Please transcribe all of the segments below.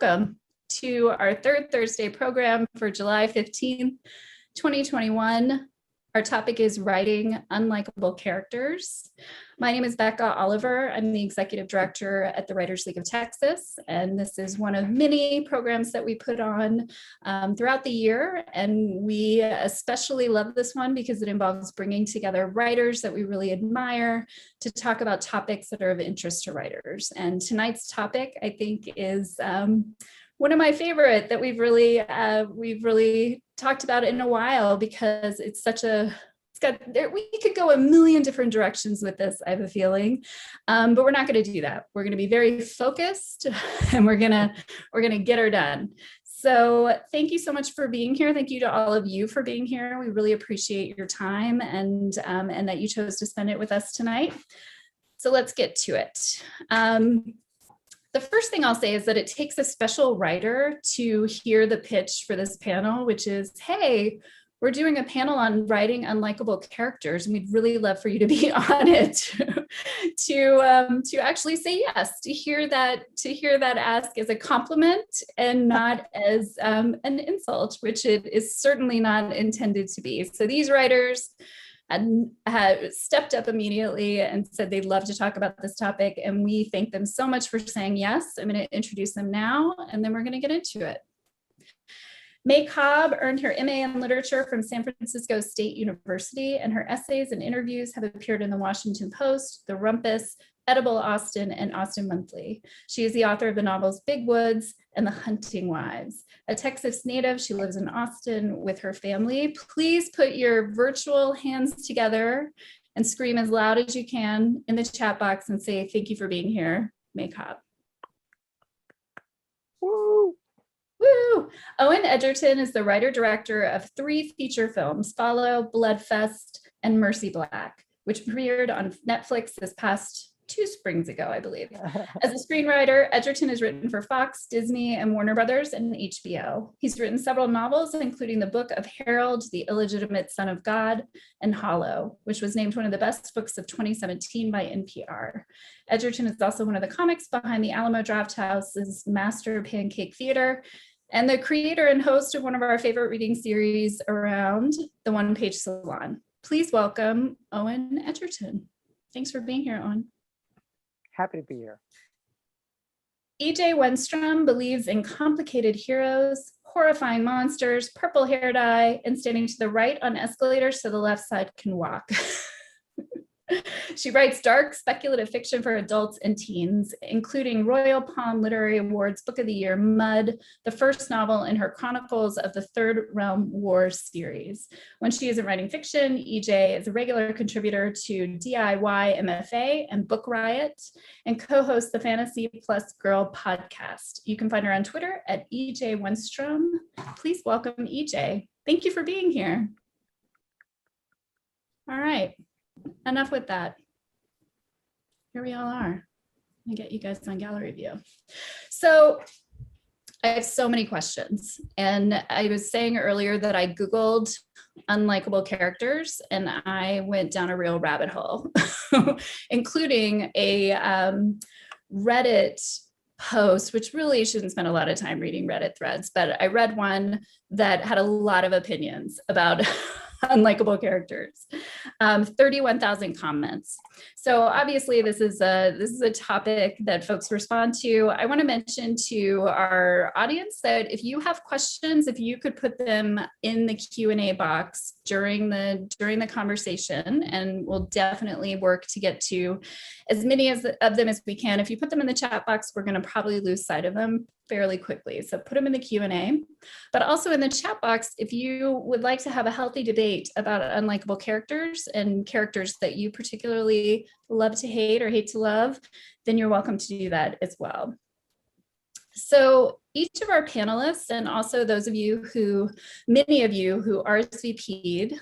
welcome to our third Thursday program for July 15th, 2021. Our topic is writing unlikable characters. My name is Becca Oliver. I'm the executive director at the Writers League of Texas, and this is one of many programs that we put on throughout the year. And we especially love this one because it involves bringing together writers that we really admire to talk about topics that are of interest to writers. And tonight's topic, I think, is one of my favorite that we've really talked about in a while, because we could go a million different directions with this, I have a feeling, but we're not going to do that. We're going to be very focused, and we're gonna get her done. So thank you so much for being here. Thank you to all of you for being here. We really appreciate your time and that you chose to spend it with us tonight. So let's get to it. The first thing I'll say is that it takes a special writer to hear the pitch for this panel, which is, hey, we're doing a panel on writing unlikable characters, and we'd really love for you to be on it, to actually say yes, to hear that ask as a compliment and not as an insult, which it is certainly not intended to be. So these writers had stepped up immediately and said they'd love to talk about this topic, and we thank them so much for saying yes. I'm going to introduce them now, and then we're going to get into it. May Cobb earned her MA in literature from San Francisco State University, and her essays and interviews have appeared in the Washington Post, the Rumpus, Edible Austin, and Austin Monthly. She is the author of the novels Big Woods and The Hunting Wives. A Texas native, she lives in Austin with her family. Please put your virtual hands together and scream as loud as you can in the chat box and say, thank you for being here, May Cobb. Woo! Woo! Owen Edgerton is the writer-director of 3 feature films, Follow, Bloodfest, and Mercy Black, which premiered on Netflix this past 2 springs ago, I believe. As a screenwriter, Edgerton has written for Fox, Disney, and Warner Brothers, and HBO. He's written several novels, including the book of Harold, the Illegitimate Son of God, and Hollow, which was named one of the best books of 2017 by NPR. Edgerton is also one of the comics behind the Alamo Drafthouse's Master Pancake Theater, and the creator and host of one of our favorite reading series around, The One Page Salon. Please welcome Owen Edgerton. Thanks for being here, Owen. Happy to be here. E.J. Wenstrom believes in complicated heroes, horrifying monsters, purple hair dye, and standing to the right on escalators so the left side can walk. She writes dark, speculative fiction for adults and teens, including Royal Palm Literary Awards Book of the Year, Mud, the first novel in her Chronicles of the Third Realm War series. When she isn't writing fiction, EJ is a regular contributor to DIY MFA and Book Riot, and co-hosts the Fantasy Plus Girl podcast. You can find her on Twitter at EJ Wenstrom. Please welcome EJ. Thank you for being here. All right. Enough with that. Here we all are. Let me get you guys on gallery view. So I have so many questions. And I was saying earlier that I Googled unlikable characters, and I went down a real rabbit hole, including a Reddit post, which really shouldn't spend a lot of time reading Reddit threads, but I read one that had a lot of opinions about unlikable characters, 31,000 comments. So obviously this is a topic that folks respond to. I want to mention to our audience that if you have questions, if you could put them in the Q&A box during the conversation, and we'll definitely work to get to as many of them as we can. If you put them in the chat box, we're going to probably lose sight of them fairly quickly. So put them in the Q&A, but also in the chat box, if you would like to have a healthy debate about unlikable characters and characters that you particularly love to hate or hate to love, then you're welcome to do that as well. So each of our panelists, and also many of you who RSVP'd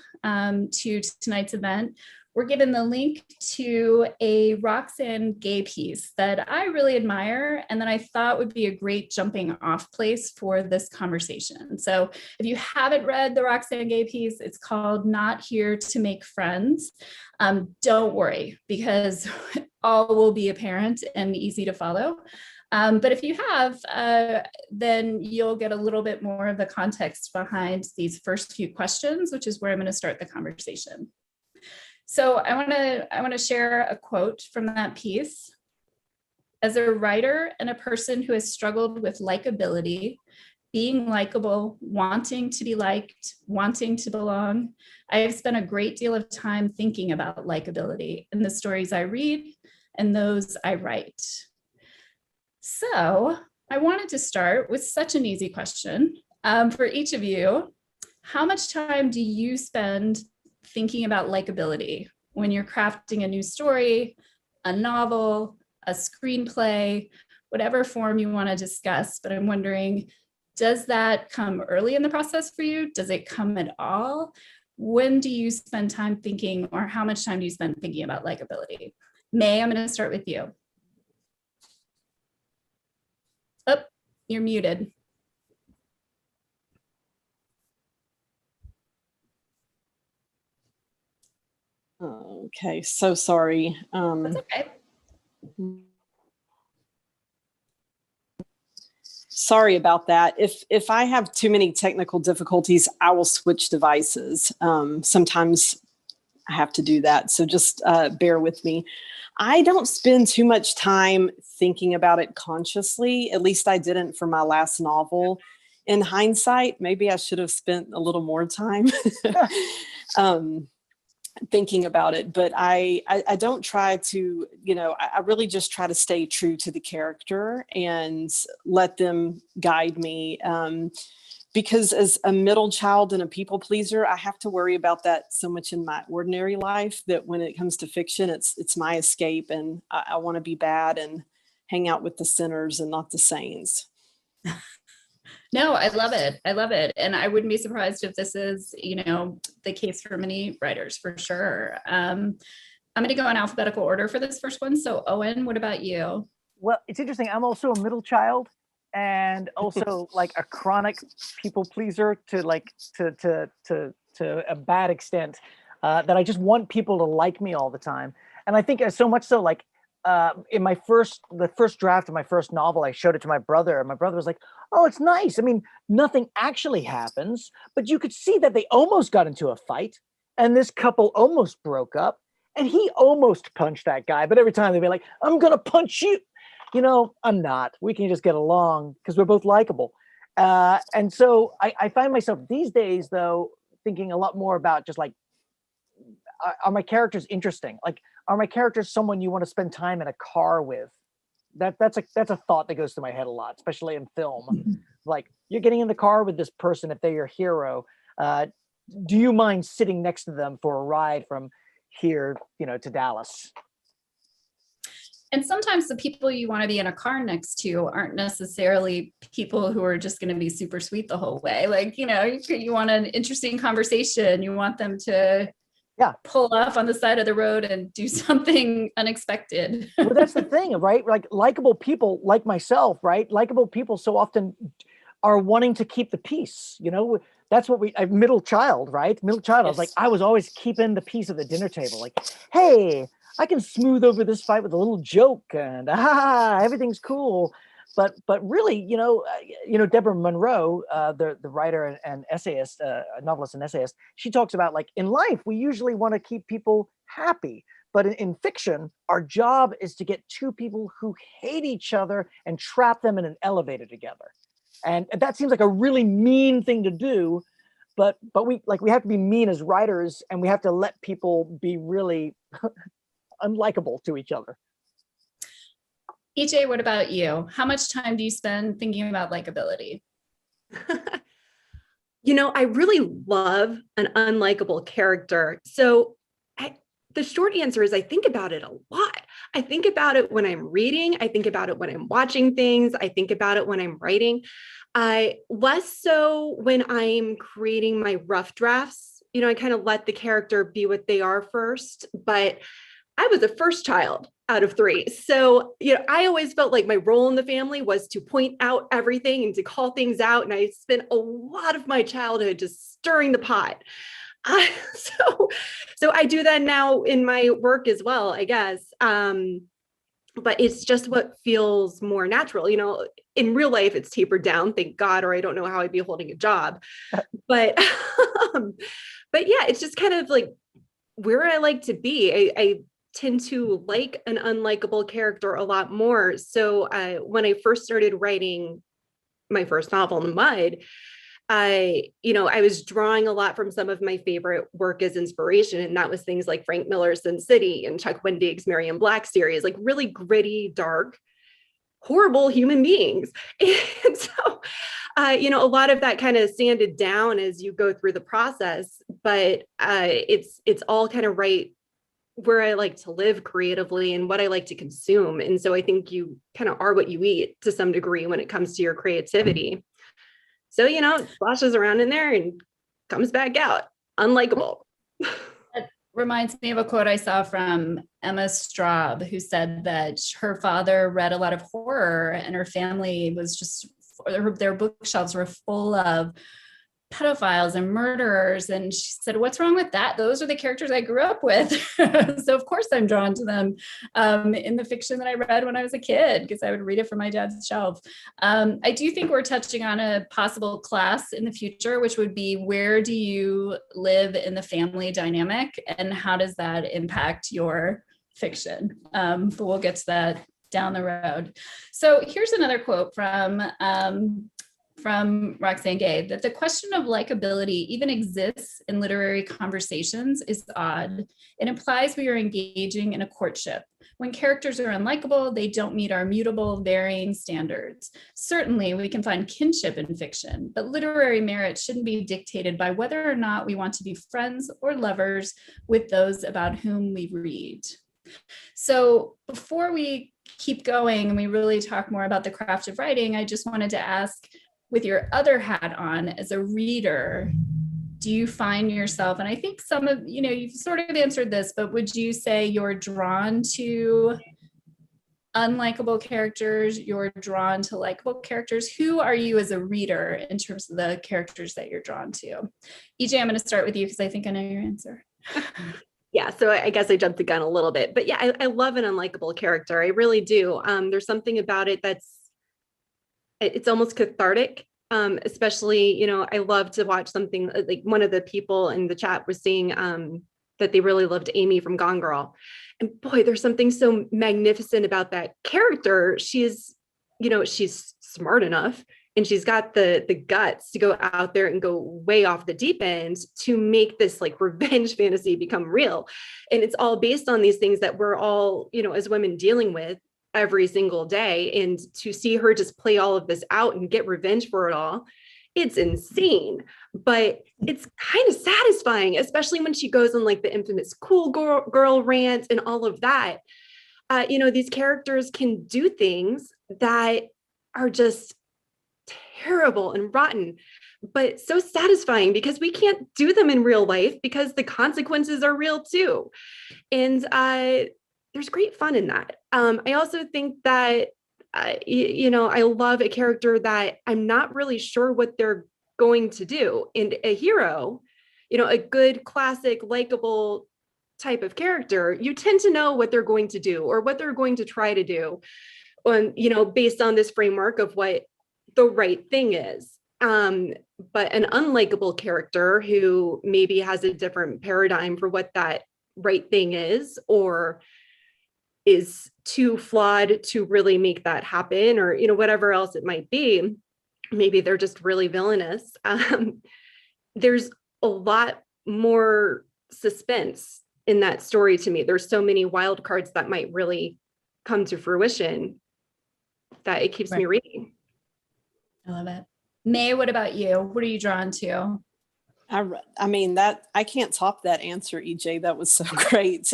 to tonight's event, we're given the link to a Roxane Gay piece that I really admire and that I thought would be a great jumping off place for this conversation. So if you haven't read the Roxane Gay piece, it's called Not Here to Make Friends. Don't worry, because all will be apparent and easy to follow. But if you have, then you'll get a little bit more of the context behind these first few questions, which is where I'm going to start the conversation. So I want to share a quote from that piece. As a writer and a person who has struggled with likability, being likable, wanting to be liked, wanting to belong, I have spent a great deal of time thinking about likability in the stories I read and those I write. So I wanted to start with such an easy question for each of you. How much time do you spend thinking about likability when you're crafting a new story, a novel, a screenplay, whatever form you want to discuss? But I'm wondering, does that come early in the process for you? Does it come at all? When do you spend time thinking, or how much time do you spend thinking about likability? May, I'm going to start with you. Oh, you're muted. Okay, so sorry. That's okay. Sorry about that. If I have too many technical difficulties, I will switch devices. Sometimes I have to do that, so just bear with me. I don't spend too much time thinking about it consciously. At least I didn't for my last novel. In hindsight, maybe I should have spent a little more time thinking about it, but I don't try to, I really just try to stay true to the character and let them guide me. Because as a middle child and a people pleaser, I have to worry about that so much in my ordinary life that when it comes to fiction, it's my escape, and I want to be bad and hang out with the sinners and not the saints. No, I love it. I love it. And I wouldn't be surprised if this is, the case for many writers, for sure. I'm going to go in alphabetical order for this first one. So Owen, what about you? Well, it's interesting. I'm also a middle child and also like a chronic people pleaser to a bad extent, that I just want people to like me all the time. And I think so much so, like, in the first draft of my first novel, I showed it to my brother, and my brother was like, "Oh, it's nice. I mean, nothing actually happens, but you could see that they almost got into a fight, and this couple almost broke up, and he almost punched that guy. But every time they'd be like, 'I'm gonna punch you,' I'm not. We can just get along because we're both likable." And so I find myself these days, though, thinking a lot more about just like, are my characters interesting? Like, are my characters someone you want to spend time in a car with? That's a thought that goes through my head a lot, especially in film. Like, you're getting in the car with this person if they're your hero. Do you mind sitting next to them for a ride from here, to Dallas? And sometimes the people you want to be in a car next to aren't necessarily people who are just going to be super sweet the whole way. Like, you want an interesting conversation. You want them to pull off on the side of the road and do something unexpected. Well, that's the thing, right? Like, likable people like myself, right? Likable people so often are wanting to keep the peace. That's what middle child, right? Middle child. Yes. I was always keeping the peace at the dinner table. Like, hey, I can smooth over this fight with a little joke, and everything's cool. But really, Deborah Monroe, the writer and essayist, novelist and essayist, she talks about, like, in life, we usually want to keep people happy. But in fiction, our job is to get two people who hate each other and trap them in an elevator together. And that seems like a really mean thing to do. But we have to be mean as writers, and we have to let people be really unlikable to each other. EJ, what about you? How much time do you spend thinking about likability? I really love an unlikable character. So the short answer is I think about it a lot. I think about it when I'm reading. I think about it when I'm watching things. I think about it when I'm writing. Less so when I'm creating my rough drafts. I kind of let the character be what they are first. But I was a first child out of three. So, I always felt like my role in the family was to point out everything and to call things out. And I spent a lot of my childhood just stirring the pot. So I do that now in my work as well, I guess. but it's just what feels more natural. You know, in real life, it's tapered down, thank God, or I don't know how I'd be holding a job. But, but yeah, it's just kind of like where I like to be. I tend to like an unlikable character a lot more. So when I first started writing my first novel, In the Mud, I was drawing a lot from some of my favorite work as inspiration. And that was things like Frank Miller's Sin City and Chuck Wendig's Mary and Black series, like really gritty, dark, horrible human beings. And so, a lot of that kind of sanded down as you go through the process, but it's all kind of right where I like to live creatively and what I like to consume. And so I think you kind of are what you eat to some degree when it comes to your creativity. So, it splashes around in there and comes back out. Unlikable. That reminds me of a quote I saw from Emma Straub, who said that her father read a lot of horror and her family was just, their bookshelves were full of pedophiles and murderers. And she said, what's wrong with that? Those are the characters I grew up with. So of course I'm drawn to them in the fiction that I read when I was a kid, because I would read it from my dad's shelf. I do think we're touching on a possible class in the future, which would be, where do you live in the family dynamic and how does that impact your fiction? But we'll get to that down the road. So here's another quote from Roxane Gay, that the question of likability even exists in literary conversations is odd. It implies we are engaging in a courtship. When characters are unlikable, they don't meet our mutable, varying standards. Certainly, we can find kinship in fiction, but literary merit shouldn't be dictated by whether or not we want to be friends or lovers with those about whom we read. So before we keep going and we really talk more about the craft of writing, I just wanted to ask, with your other hat on as a reader, do you find yourself, and I think some of, you've sort of answered this, but would you say you're drawn to unlikable characters? You're drawn to likable characters? Who are you as a reader in terms of the characters that you're drawn to? EJ, I'm going to start with you because I think I know your answer. Yeah, so I guess I jumped the gun a little bit, but yeah, I love an unlikable character. I really do. There's something about it it's almost cathartic. Especially, I love to watch something like one of the people in the chat was saying that they really loved Amy from Gone Girl. And boy, there's something so magnificent about that character. She's smart enough and she's got the guts to go out there and go way off the deep end to make this like revenge fantasy become real. And it's all based on these things that we're all, as women dealing with every single day. And to see her just play all of this out and get revenge for it all, it's insane, but it's kind of satisfying, especially when she goes on like the infamous cool girl rant and all of that. These characters can do things that are just terrible and rotten, but so satisfying because we can't do them in real life because the consequences are real too. And there's great fun in that. I also think that, I love a character that I'm not really sure what they're going to do. And a hero, a good, classic, likable type of character, you tend to know what they're going to do or what they're going to try to do, based on this framework of what the right thing is. But an unlikable character who maybe has a different paradigm for what that right thing is, or is too flawed to really make that happen, or whatever else it might be, maybe they're just really villainous. There's a lot more suspense in that story to me. There's so many wild cards that might really come to fruition that it keeps me reading. I love it. May, what about you? What are you drawn to? I mean, that I can't top that answer, EJ. That was so great.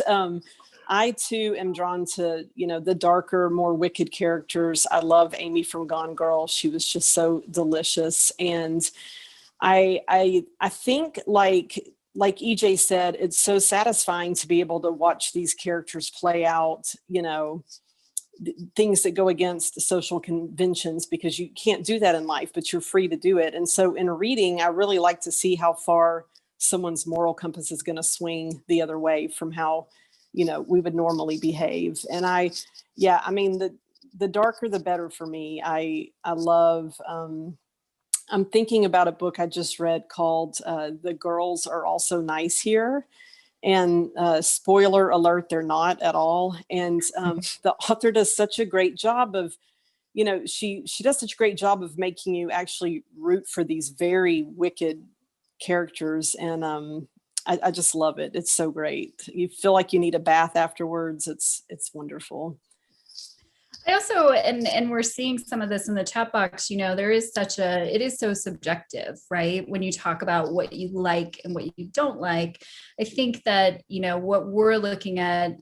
I too am drawn to, the darker, more wicked characters. I love Amy from Gone Girl. She was just so delicious. And I think like EJ said, it's so satisfying to be able to watch these characters play out, things that go against the social conventions, because you can't do that in life, but you're free to do it. And so in reading, I really like to see how far someone's moral compass is going to swing the other way from how we would normally behave. And I mean, the darker the better for me. I love, I'm thinking about a book I just read called The Girls Are Also Nice Here. And spoiler alert, they're not at all. And the author does such a great job of, she does such a great job of making you actually root for these very wicked characters. And I just love it. It's so great. You feel like you need a bath afterwards. It's wonderful. I also, and we're seeing some of this in the chat box, there is it is so subjective, right? When you talk about what you like and what you don't like, I think that, what we're looking at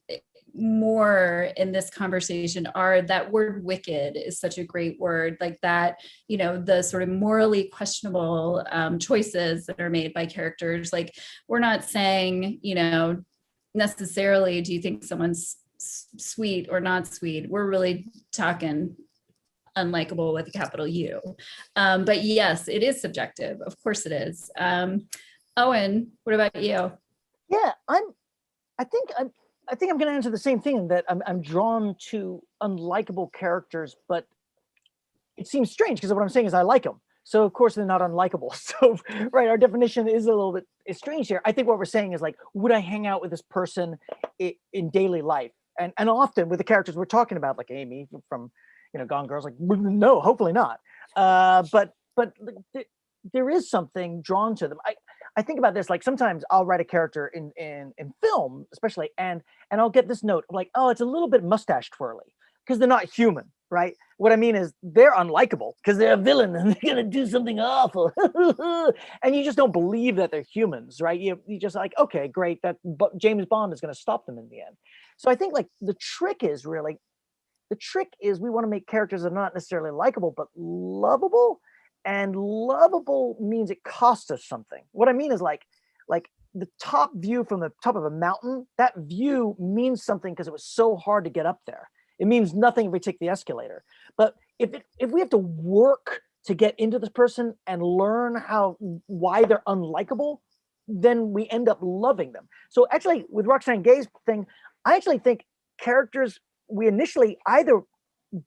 more in this conversation are that word wicked is such a great word, like that, the sort of morally questionable choices that are made by characters. Like, we're not saying, necessarily, do you think someone's sweet or not sweet? We're really talking unlikable with a capital U. But yes, it is subjective. Of course it is. Owen, what about you? Yeah, I think I'm going to answer the same thing, in that I'm drawn to unlikable characters, but it seems strange because what I'm saying is I like them. So of course they're not unlikable. So, right, our definition is a little bit strange here. I think what we're saying is, like, would I hang out with this person in daily life? And often with the characters we're talking about, like Amy from, Gone Girls, like, no, hopefully not. But there is something drawn to them. I think about this, like, sometimes I'll write a character in film, especially, and I'll get this note like, oh, it's a little bit mustache twirly, because they're not human, right? What I mean is they're unlikable because they're a villain and they're gonna do something awful, and you just don't believe that they're humans, right? You just like, okay, great, that James Bond is gonna stop them in the end. So I think, like, the trick is we want to make characters that are not necessarily likable but lovable. And lovable means it costs us something. What I mean is, like the top view from the top of a mountain, that view means something because it was so hard to get up there. It means nothing if we take the escalator. But if we have to work to get into this person and learn why they're unlikable, then we end up loving them. So actually, with Roxane Gay's thing, I actually think characters, we initially either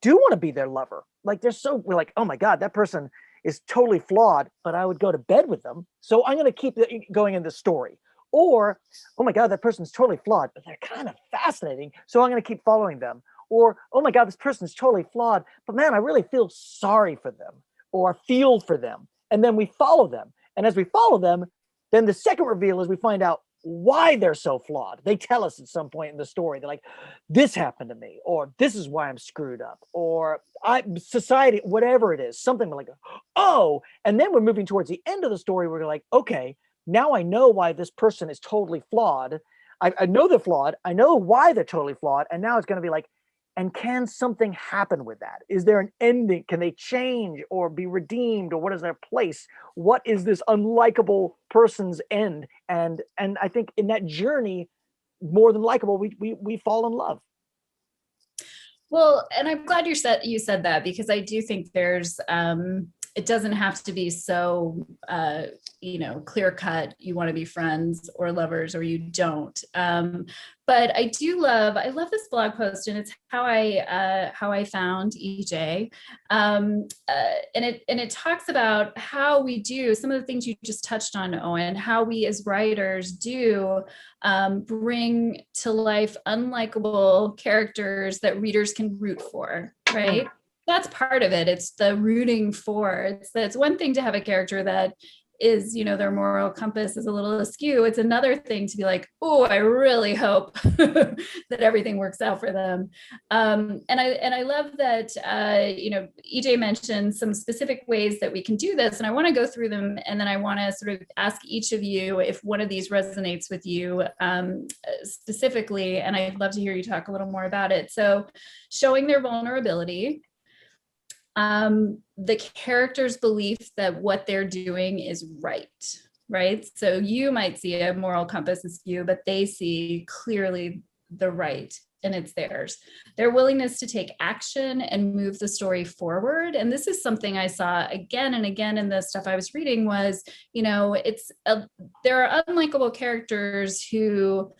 do want to be their lover. Like, we're like, oh my God, that person is totally flawed, but I would go to bed with them, so I'm going to keep going in the story. Or, oh my God, that person's totally flawed, but they're kind of fascinating, so I'm going to keep following them. Or, oh my God, this person's totally flawed, but man, I really feel sorry for them, or feel for them. And then we follow them. And as we follow them, then the second reveal is we find out why they're so flawed. They tell us at some point in the story, they're like, this happened to me, or this is why I'm screwed up, or society, whatever it is, something like, oh, and then we're moving towards the end of the story. We're like, okay, now I know why this person is totally flawed. I know they're flawed. I know why they're totally flawed. And now it's going to be like, and can something happen with that? Is there an ending? Can they change or be redeemed, or what is their place? What is this unlikable person's end? And I think in that journey, more than likable, we fall in love. Well, and I'm glad you said that, because I do think there's it doesn't have to be so clear cut. You want to be friends or lovers, or you don't. But I love this blog post, and it's how I found EJ, and it talks about how we do some of the things you just touched on, Owen. How we as writers do bring to life unlikable characters that readers can root for, right? That's part of it. It's the rooting for. It's one thing to have a character that is, their moral compass is a little askew. It's another thing to be like, oh, I really hope that everything works out for them. And I love that, EJ mentioned some specific ways that we can do this, and I want to go through them, and then I want to sort of ask each of you if one of these resonates with you specifically, and I'd love to hear you talk a little more about it. So, showing their vulnerability. The character's belief that what they're doing is right? So you might see a moral compass askew, but they see clearly the right, and it's theirs. Their willingness to take action and move the story forward. And this is something I saw again and again in the stuff I was reading was, there are unlikable characters who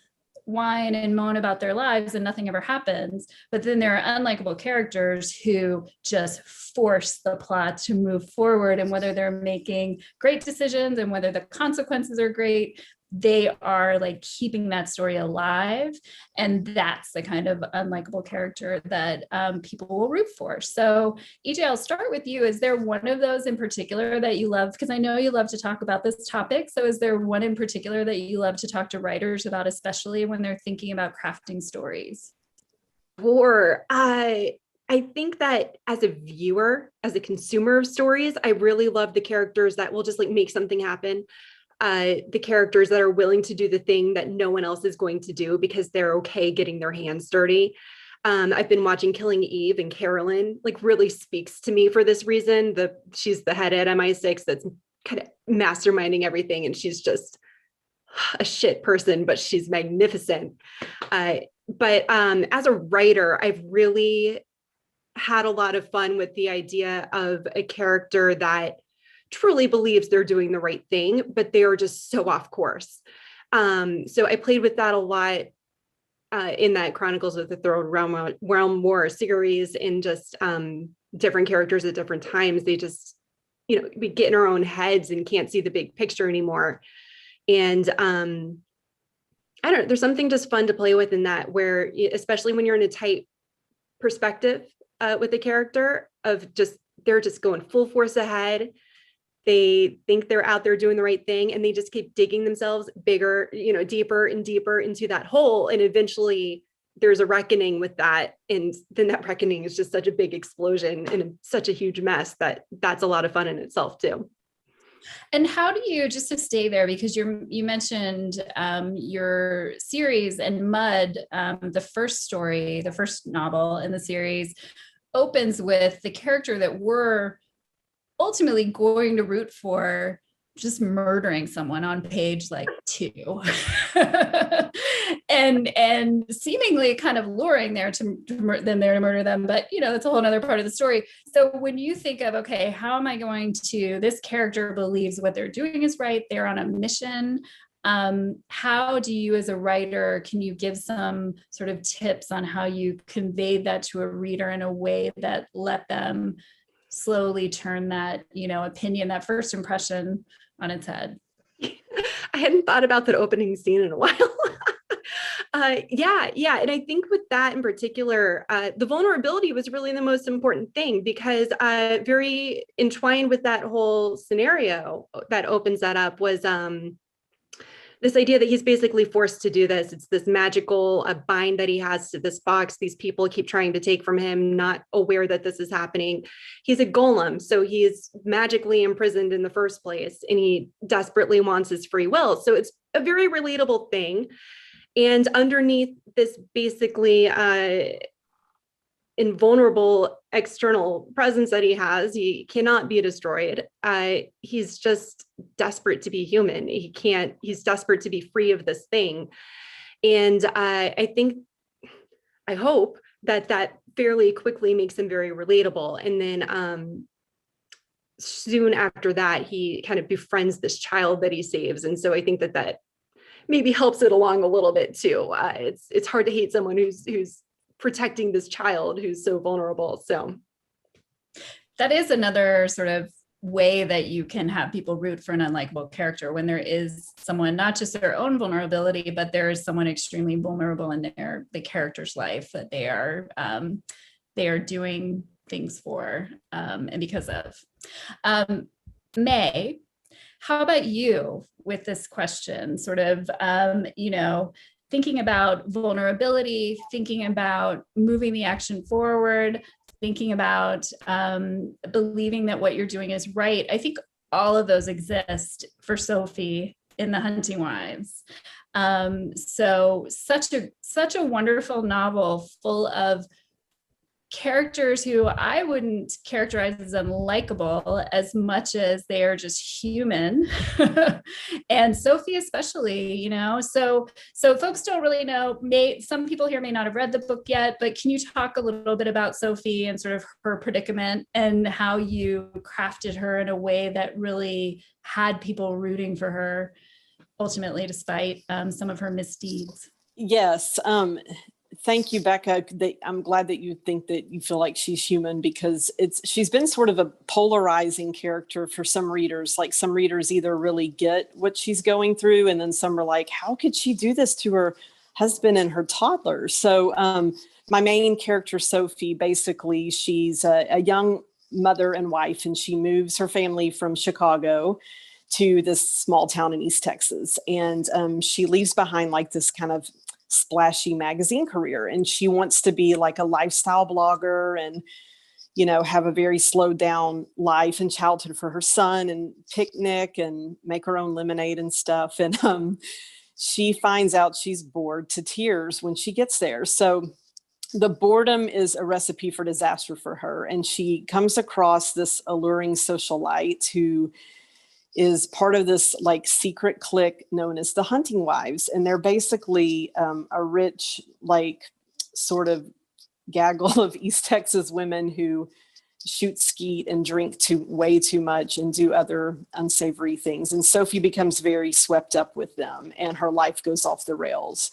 whine and moan about their lives and nothing ever happens. But then there are unlikable characters who just force the plot to move forward, and whether they're making great decisions and whether the consequences are great, they are like keeping that story alive. And that's the kind of unlikable character that people will root for. So EJ, I'll start with you. Is there one of those in particular that you love? Because I know you love to talk about this topic. So is there one in particular that you love to talk to writers about, especially when they're thinking about crafting stories? Or I think that as a viewer, as a consumer of stories, I really love the characters that will just like make something happen. The characters that are willing to do the thing that no one else is going to do because they're okay getting their hands dirty. I've been watching Killing Eve, and Carolyn like really speaks to me for this reason. She's the head at MI6 that's kind of masterminding everything, and she's just a shit person, but she's magnificent. But as a writer, I've really had a lot of fun with the idea of a character that truly believes they're doing the right thing, but they are just so off course. So I played with that a lot in that Chronicles of the Throne Realm War series, and just different characters at different times. They just, we get in our own heads and can't see the big picture anymore. And I don't know, there's something just fun to play with in that, where especially when you're in a tight perspective with a character of just, they're just going full force ahead. They think they're out there doing the right thing, and they just keep digging themselves bigger, deeper and deeper into that hole. And eventually there's a reckoning with that. And then that reckoning is just such a big explosion and such a huge mess that that's a lot of fun in itself too. And how do you, just to stay there, because you mentioned your series and Mud, the first story, the first novel in the series opens with the character that we're ultimately going to root for just murdering someone on page like 2 and seemingly kind of luring them there to murder them. But that's a whole other part of the story. So when you think of, okay, how am I going to, this character believes what they're doing is right, they're on a mission. How do you, as a writer, can you give some sort of tips on how you convey that to a reader in a way that let them slowly turn that, opinion, that first impression on its head? I hadn't thought about that opening scene in a while. Yeah. And I think with that in particular, the vulnerability was really the most important thing, because very entwined with that whole scenario that opens that up was this idea that he's basically forced to do this. It's this magical bind that he has to this box. These people keep trying to take from him, not aware that this is happening. He's a golem, so he's magically imprisoned in the first place, and he desperately wants his free will. So it's a very relatable thing. And underneath this basically invulnerable external presence that he has, he cannot be destroyed. He's just desperate to be human. He's desperate to be free of this thing. And I hope that fairly quickly makes him very relatable. And then soon after that, he kind of befriends this child that he saves. And so I think that maybe helps it along a little bit too. It's hard to hate someone who's protecting this child who's so vulnerable. So that is another sort of way that you can have people root for an unlikable character, when there is someone, not just their own vulnerability, but there is someone extremely vulnerable in the character's life that they are doing things for and because of. May, how about you with this question? Sort of, thinking about vulnerability, thinking about moving the action forward, thinking about believing that what you're doing is right. I think all of those exist for Sophie in The Hunting Wives. So such a wonderful novel full of characters who I wouldn't characterize as unlikable as much as they are just human. And Sophie especially, so folks don't really know, some people here may not have read the book yet, but can you talk a little bit about Sophie and sort of her predicament and how you crafted her in a way that really had people rooting for her ultimately, despite some of her misdeeds? Yes. Thank you, Becca. I'm glad that you think that you feel like she's human, because she's been sort of a polarizing character for some readers. Like, some readers either really get what she's going through, and then some are like, how could she do this to her husband and her toddler? So my main character, Sophie, basically, she's a young mother and wife, and she moves her family from Chicago to this small town in East Texas. And she leaves behind like this kind of splashy magazine career, and she wants to be like a lifestyle blogger and, you know, have a very slowed down life and childhood for her son, and picnic and make her own lemonade and stuff. And she finds out she's bored to tears when she gets there. So the boredom is a recipe for disaster for her, and she comes across this alluring socialite who is part of this like secret clique known as the Hunting Wives. And they're basically a rich, like, sort of gaggle of East Texas women who shoot skeet and drink way too much and do other unsavory things. And Sophie becomes very swept up with them, and her life goes off the rails.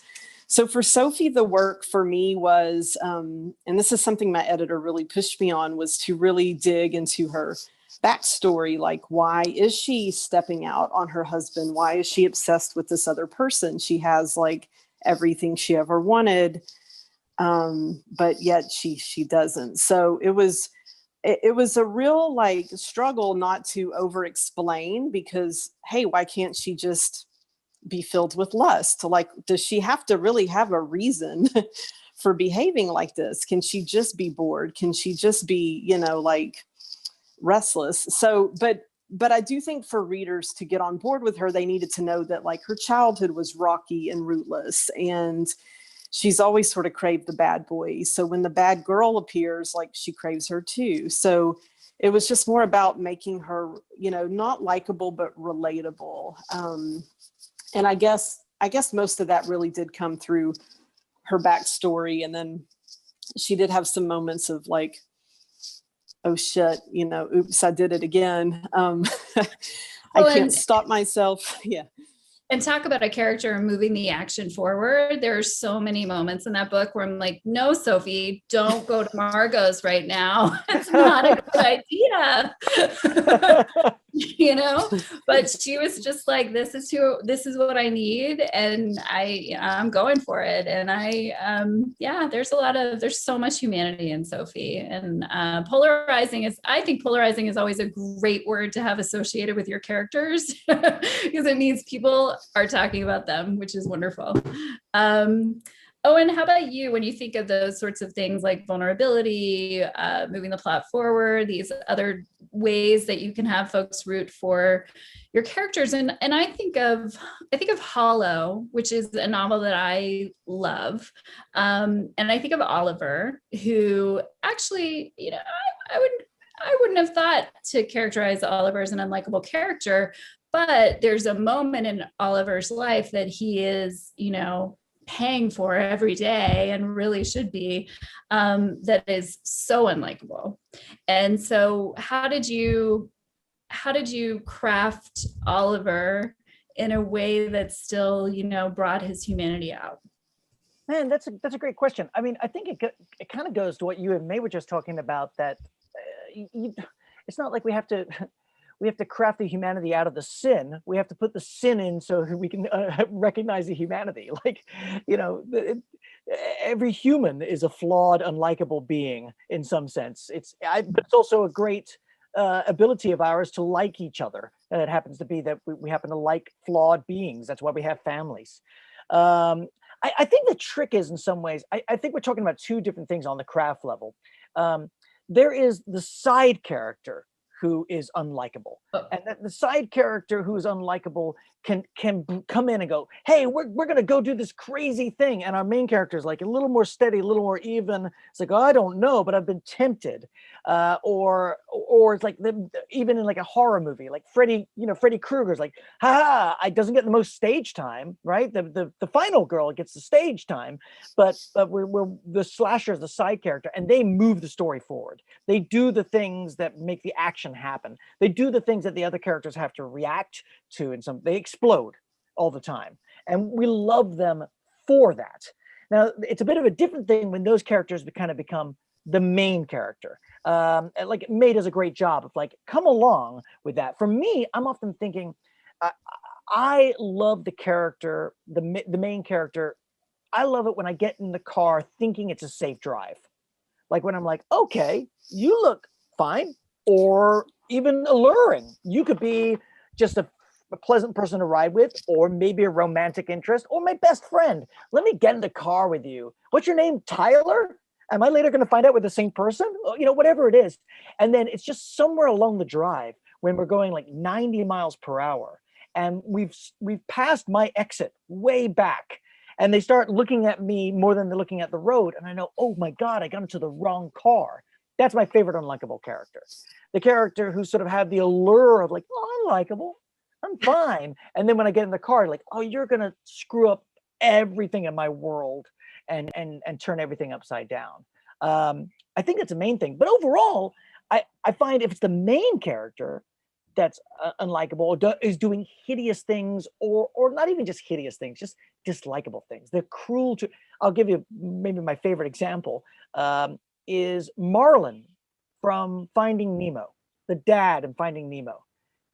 So for Sophie, the work for me was, and this is something my editor really pushed me on, was to really dig into her backstory. Like, why is she stepping out on her husband? Why is she obsessed with this other person? She has like everything she ever wanted, but yet she doesn't. So it was a real like struggle not to over explain, because, hey, why can't she just be filled with lust? Like, does she have to really have a reason for behaving like this? Can she just be bored? Can she just be, you know, like, restless? So, but I do think for readers to get on board with her, they needed to know that like her childhood was rocky and rootless, and she's always sort of craved the bad boy. So when the bad girl appears, like, she craves her too. So it was just more about making her, you know, not likable, but relatable. And I guess most of that really did come through her backstory. And then she did have some moments of like, oh shit, you know, oops, I did it again. I can't stop myself. Yeah. And talk about a character moving the action forward. There are so many moments in that book where I'm like, no, Sophie, don't go to Margot's right now. It's not a good idea. You know, but she was just like, this is what I need. And I'm going for it. And there's so much humanity in Sophie. And I think polarizing is always a great word to have associated with your characters, because it means people are talking about them, which is wonderful. Owen, how about you, when you think of those sorts of things like vulnerability, moving the plot forward, these other ways that you can have folks root for your characters? And I think of Hollow, which is a novel that I love. And I think of Oliver, who actually, you know, I wouldn't have thought to characterize Oliver as an unlikable character, but there's a moment in Oliver's life that he is, you know, paying for every day, and really should be, that is so unlikable. And so how did you craft Oliver in a way that still, you know, brought his humanity out? Man, that's a great question. I mean, I think it kind of goes to what you and May were just talking about, that it's not like we have to craft the humanity out of the sin. We have to put the sin in so we can recognize the humanity. Like, you know, every human is a flawed, unlikable being in some sense. But it's also a great ability of ours to like each other. It happens to be that we happen to like flawed beings. That's why we have families. I think the trick is, in some ways, I think we're talking about two different things on the craft level. There is the side character who is unlikable, and that the side character who is unlikable can come in and go, hey, we're gonna go do this crazy thing, and our main character is like a little more steady, a little more even. It's like, oh, I don't know, but I've been tempted. Or it's like even in like a horror movie, like Freddy Krueger's like, I doesn't get the most stage time, right? The final girl gets the stage time, but we're the slasher is the side character, and they move the story forward. They do the things that make the action happen. They do the things that the other characters have to react to, and they explode all the time, and we love them for that. Now, it's a bit of a different thing when those characters kind of become the main character. Like May does a great job of like, come along with that. For me, I'm often thinking, I love the character, the main character. I love it when I get in the car thinking it's a safe drive. Like when I'm like, okay, you look fine, or even alluring. You could be just a pleasant person to ride with, or maybe a romantic interest, or my best friend. Let me get in the car with you. What's your name, Tyler? Am I later going to find out we're the same person? You know, whatever it is. And then it's just somewhere along the drive when we're going like 90 miles per hour, and we've passed my exit way back, and they start looking at me more than they're looking at the road, and I know, oh my God, I got into the wrong car. That's my favorite unlikable character. The character who sort of had the allure of like, oh, I'm likable, I'm fine. And then when I get in the car, like, oh, you're gonna screw up everything in my world and turn everything upside down. I think that's the main thing. But overall, I find if it's the main character that's unlikable, or is doing hideous things, or not even just hideous things, just dislikable things. They're cruel to. I'll give you maybe my favorite example is Marlin from Finding Nemo, the dad in Finding Nemo.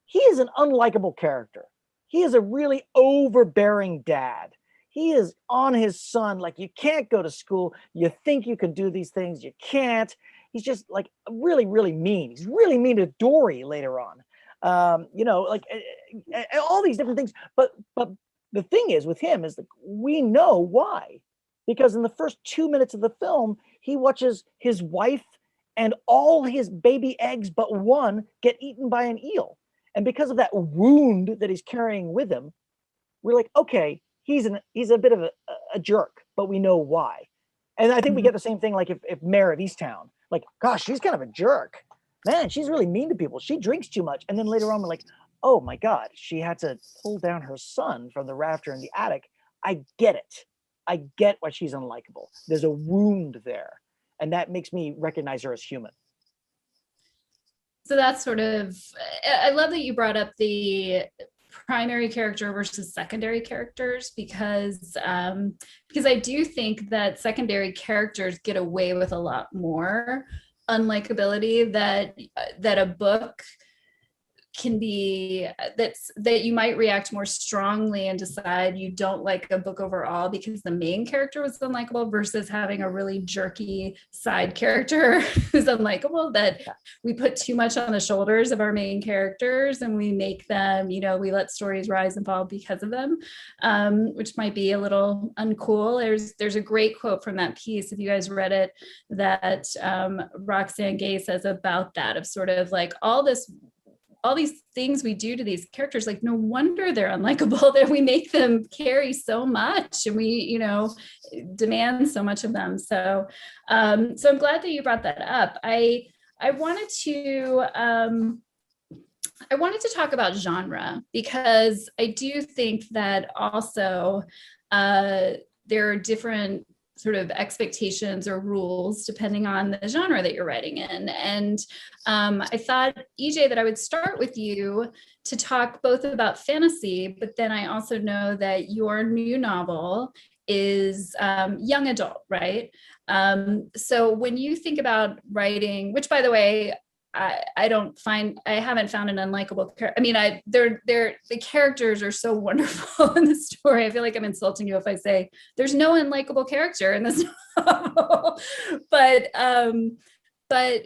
He is an unlikable character. He is a really overbearing dad. He is on his son, like, you can't go to school. You think you can do these things. You can't. He's just like really, really mean. He's really mean to Dory later on. You know, like all these different things. But the thing is with him is that we know why. Because in the first 2 minutes of the film, he watches his wife and all his baby eggs but one get eaten by an eel. And because of that wound that he's carrying with him, we're like, okay, he's a bit of a jerk, but we know why. And I think we get the same thing like if Mare of Easttown, like, gosh, she's kind of a jerk. Man, she's really mean to people. She drinks too much. And then later on, we're like, oh my God, she had to pull down her son from the rafter in the attic. I get it. I get why she's unlikable. There's a wound there. And that makes me recognize her as human. So that's sort of, I love that you brought up the primary character versus secondary characters, because I do think that secondary characters get away with a lot more unlikability that a book can be, that you might react more strongly and decide you don't like a book overall because the main character was unlikable, versus having a really jerky side character who's unlikable, that we put too much on the shoulders of our main characters and we make them, you know, we let stories rise and fall because of them, which might be a little uncool. There's a great quote from that piece, if you guys read it, that Roxane Gay says about that, of sort of like all these things we do to these characters, like no wonder they're unlikable, that we make them carry so much and we, you know, demand so much of them. So I'm glad that you brought that up. I wanted to talk about genre, because I do think that also there are different sort of expectations or rules depending on the genre that you're writing in. And I thought, EJ, that I would start with you to talk both about fantasy, but then I also know that your new novel is young adult, right? So when you think about writing, which by the way, I haven't found an unlikable character. I mean, the characters are so wonderful in the story. I feel like I'm insulting you if I say there's no unlikable character in this novel. But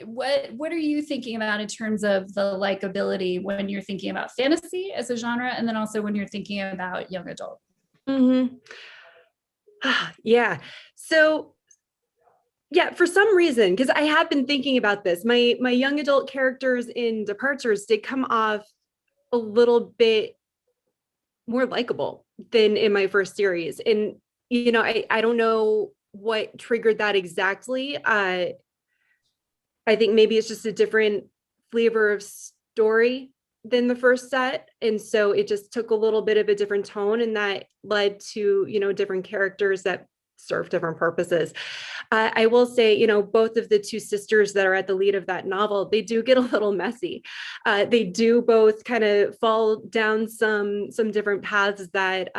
what are you thinking about in terms of the likability when you're thinking about fantasy as a genre, and then also when you're thinking about young adult? Mm-hmm. Yeah. So yeah, for some reason, because I have been thinking about this, my young adult characters in Departures did come off a little bit more likable than in my first series. And, you know, I don't know what triggered that exactly. I think maybe it's just a different flavor of story than the first set. And so it just took a little bit of a different tone, and that led to, you know, different characters that serve different purposes. I will say, you know, both of the two sisters that are at the lead of that novel, they do get a little messy. They do both kind of fall down some different paths that,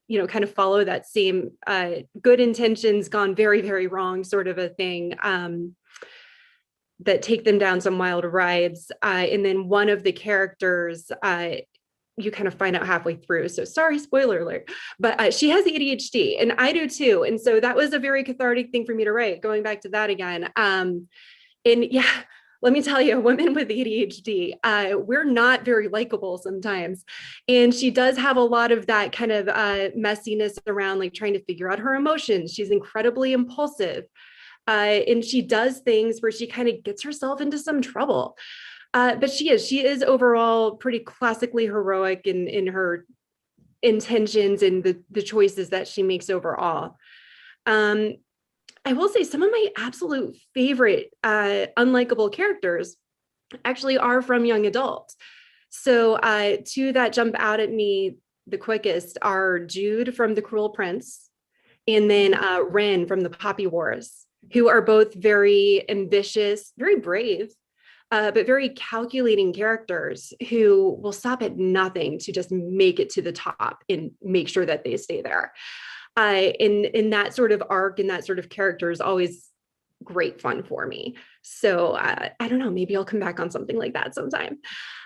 you know, kind of follow that same good intentions gone very, very wrong sort of a thing. That take them down some wild rides. And then one of the characters, you kind of find out halfway through. So sorry, spoiler alert, but she has ADHD and I do too. And so that was a very cathartic thing for me to write, going back to that again. And yeah, let me tell you, women with ADHD, we're not very likable sometimes. And she does have a lot of that kind of messiness around like trying to figure out her emotions. She's incredibly impulsive. And she does things where she kind of gets herself into some trouble. But she is overall pretty classically heroic in her intentions and the choices that she makes overall. I will say some of my absolute favorite unlikable characters actually are from young adults. So two that jump out at me the quickest are Jude from The Cruel Prince, and then Ren from The Poppy Wars, who are both very ambitious, very brave, but very calculating characters who will stop at nothing to just make it to the top and make sure that they stay there. In that sort of arc and that sort of character is always great fun for me. So I don't know, maybe I'll come back on something like that sometime.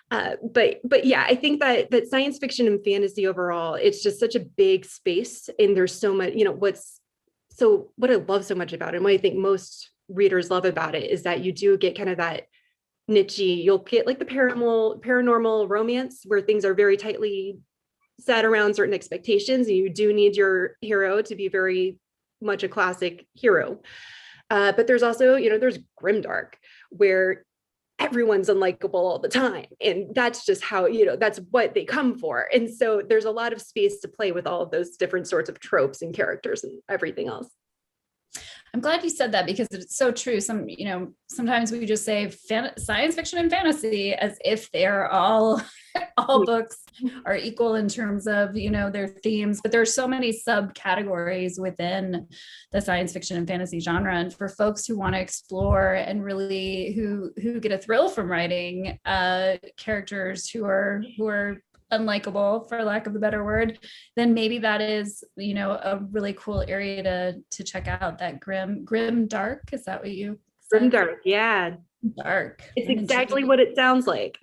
But yeah, I think that science fiction and fantasy overall, it's just such a big space, and there's so much, you know, what I love so much about it, and what I think most readers love about it, is that you do get kind of that nichey, you'll get like the paranormal romance where things are very tightly set around certain expectations, and you do need your hero to be very much a classic hero. But there's also, you know, there's grimdark, where everyone's unlikable all the time, and that's just how, you know, that's what they come for. And so there's a lot of space to play with all of those different sorts of tropes and characters and everything else. I'm glad you said that, because it's so true. Sometimes we just say science fiction and fantasy as if they're all books are equal in terms of, you know, their themes, but there's so many subcategories within the science fiction and fantasy genre. And for folks who want to explore and really who get a thrill from writing characters who are unlikable, for lack of a better word, then maybe that is, you know, a really cool area to check out. That grim dark, is that what you said? Grim dark, yeah. Dark. It's exactly what it sounds like.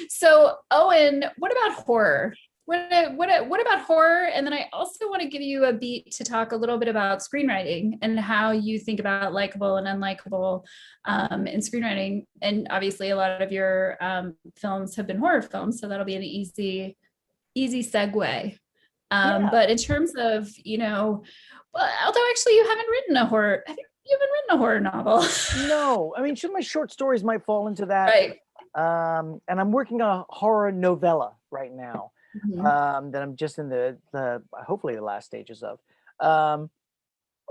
So Owen, what about horror? What about horror? And then I also want to give you a beat to talk a little bit about screenwriting and how you think about likable and unlikable in screenwriting. And obviously a lot of your films have been horror films, so that'll be an easy segue. But in terms of, you know, although actually you haven't written a horror, you haven't written a horror novel. No, I mean, my short stories might fall into that. Right. And I'm working on a horror novella right now. Mm-hmm. That I'm just in the hopefully the last stages of.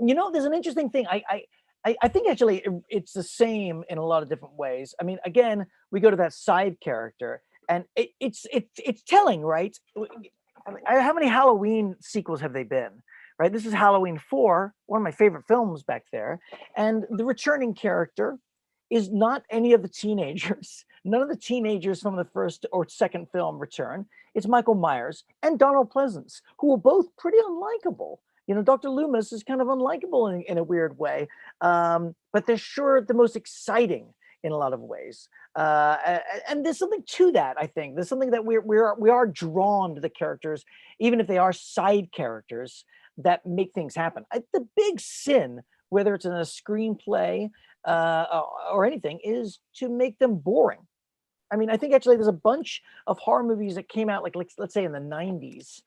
You know, there's an interesting thing. I think actually it's the same in a lot of different ways. I mean, again, we go to that side character, and it's telling, right? I mean, how many Halloween sequels have they been? Right, this is Halloween 4, one of my favorite films back there, and the returning character is not any of the teenagers. None of the teenagers from the first or second film return. It's Michael Myers and Donald Pleasance, who are both pretty unlikable. You know, Dr. Loomis is kind of unlikable in a weird way, but they're sure the most exciting in a lot of ways. And there's something to that, I think. There's something that we are drawn to the characters, even if they are side characters that make things happen. The big sin, whether it's in a screenplay or anything, is to make them boring. I mean, I think actually there's a bunch of horror movies that came out, like let's say in the 90s,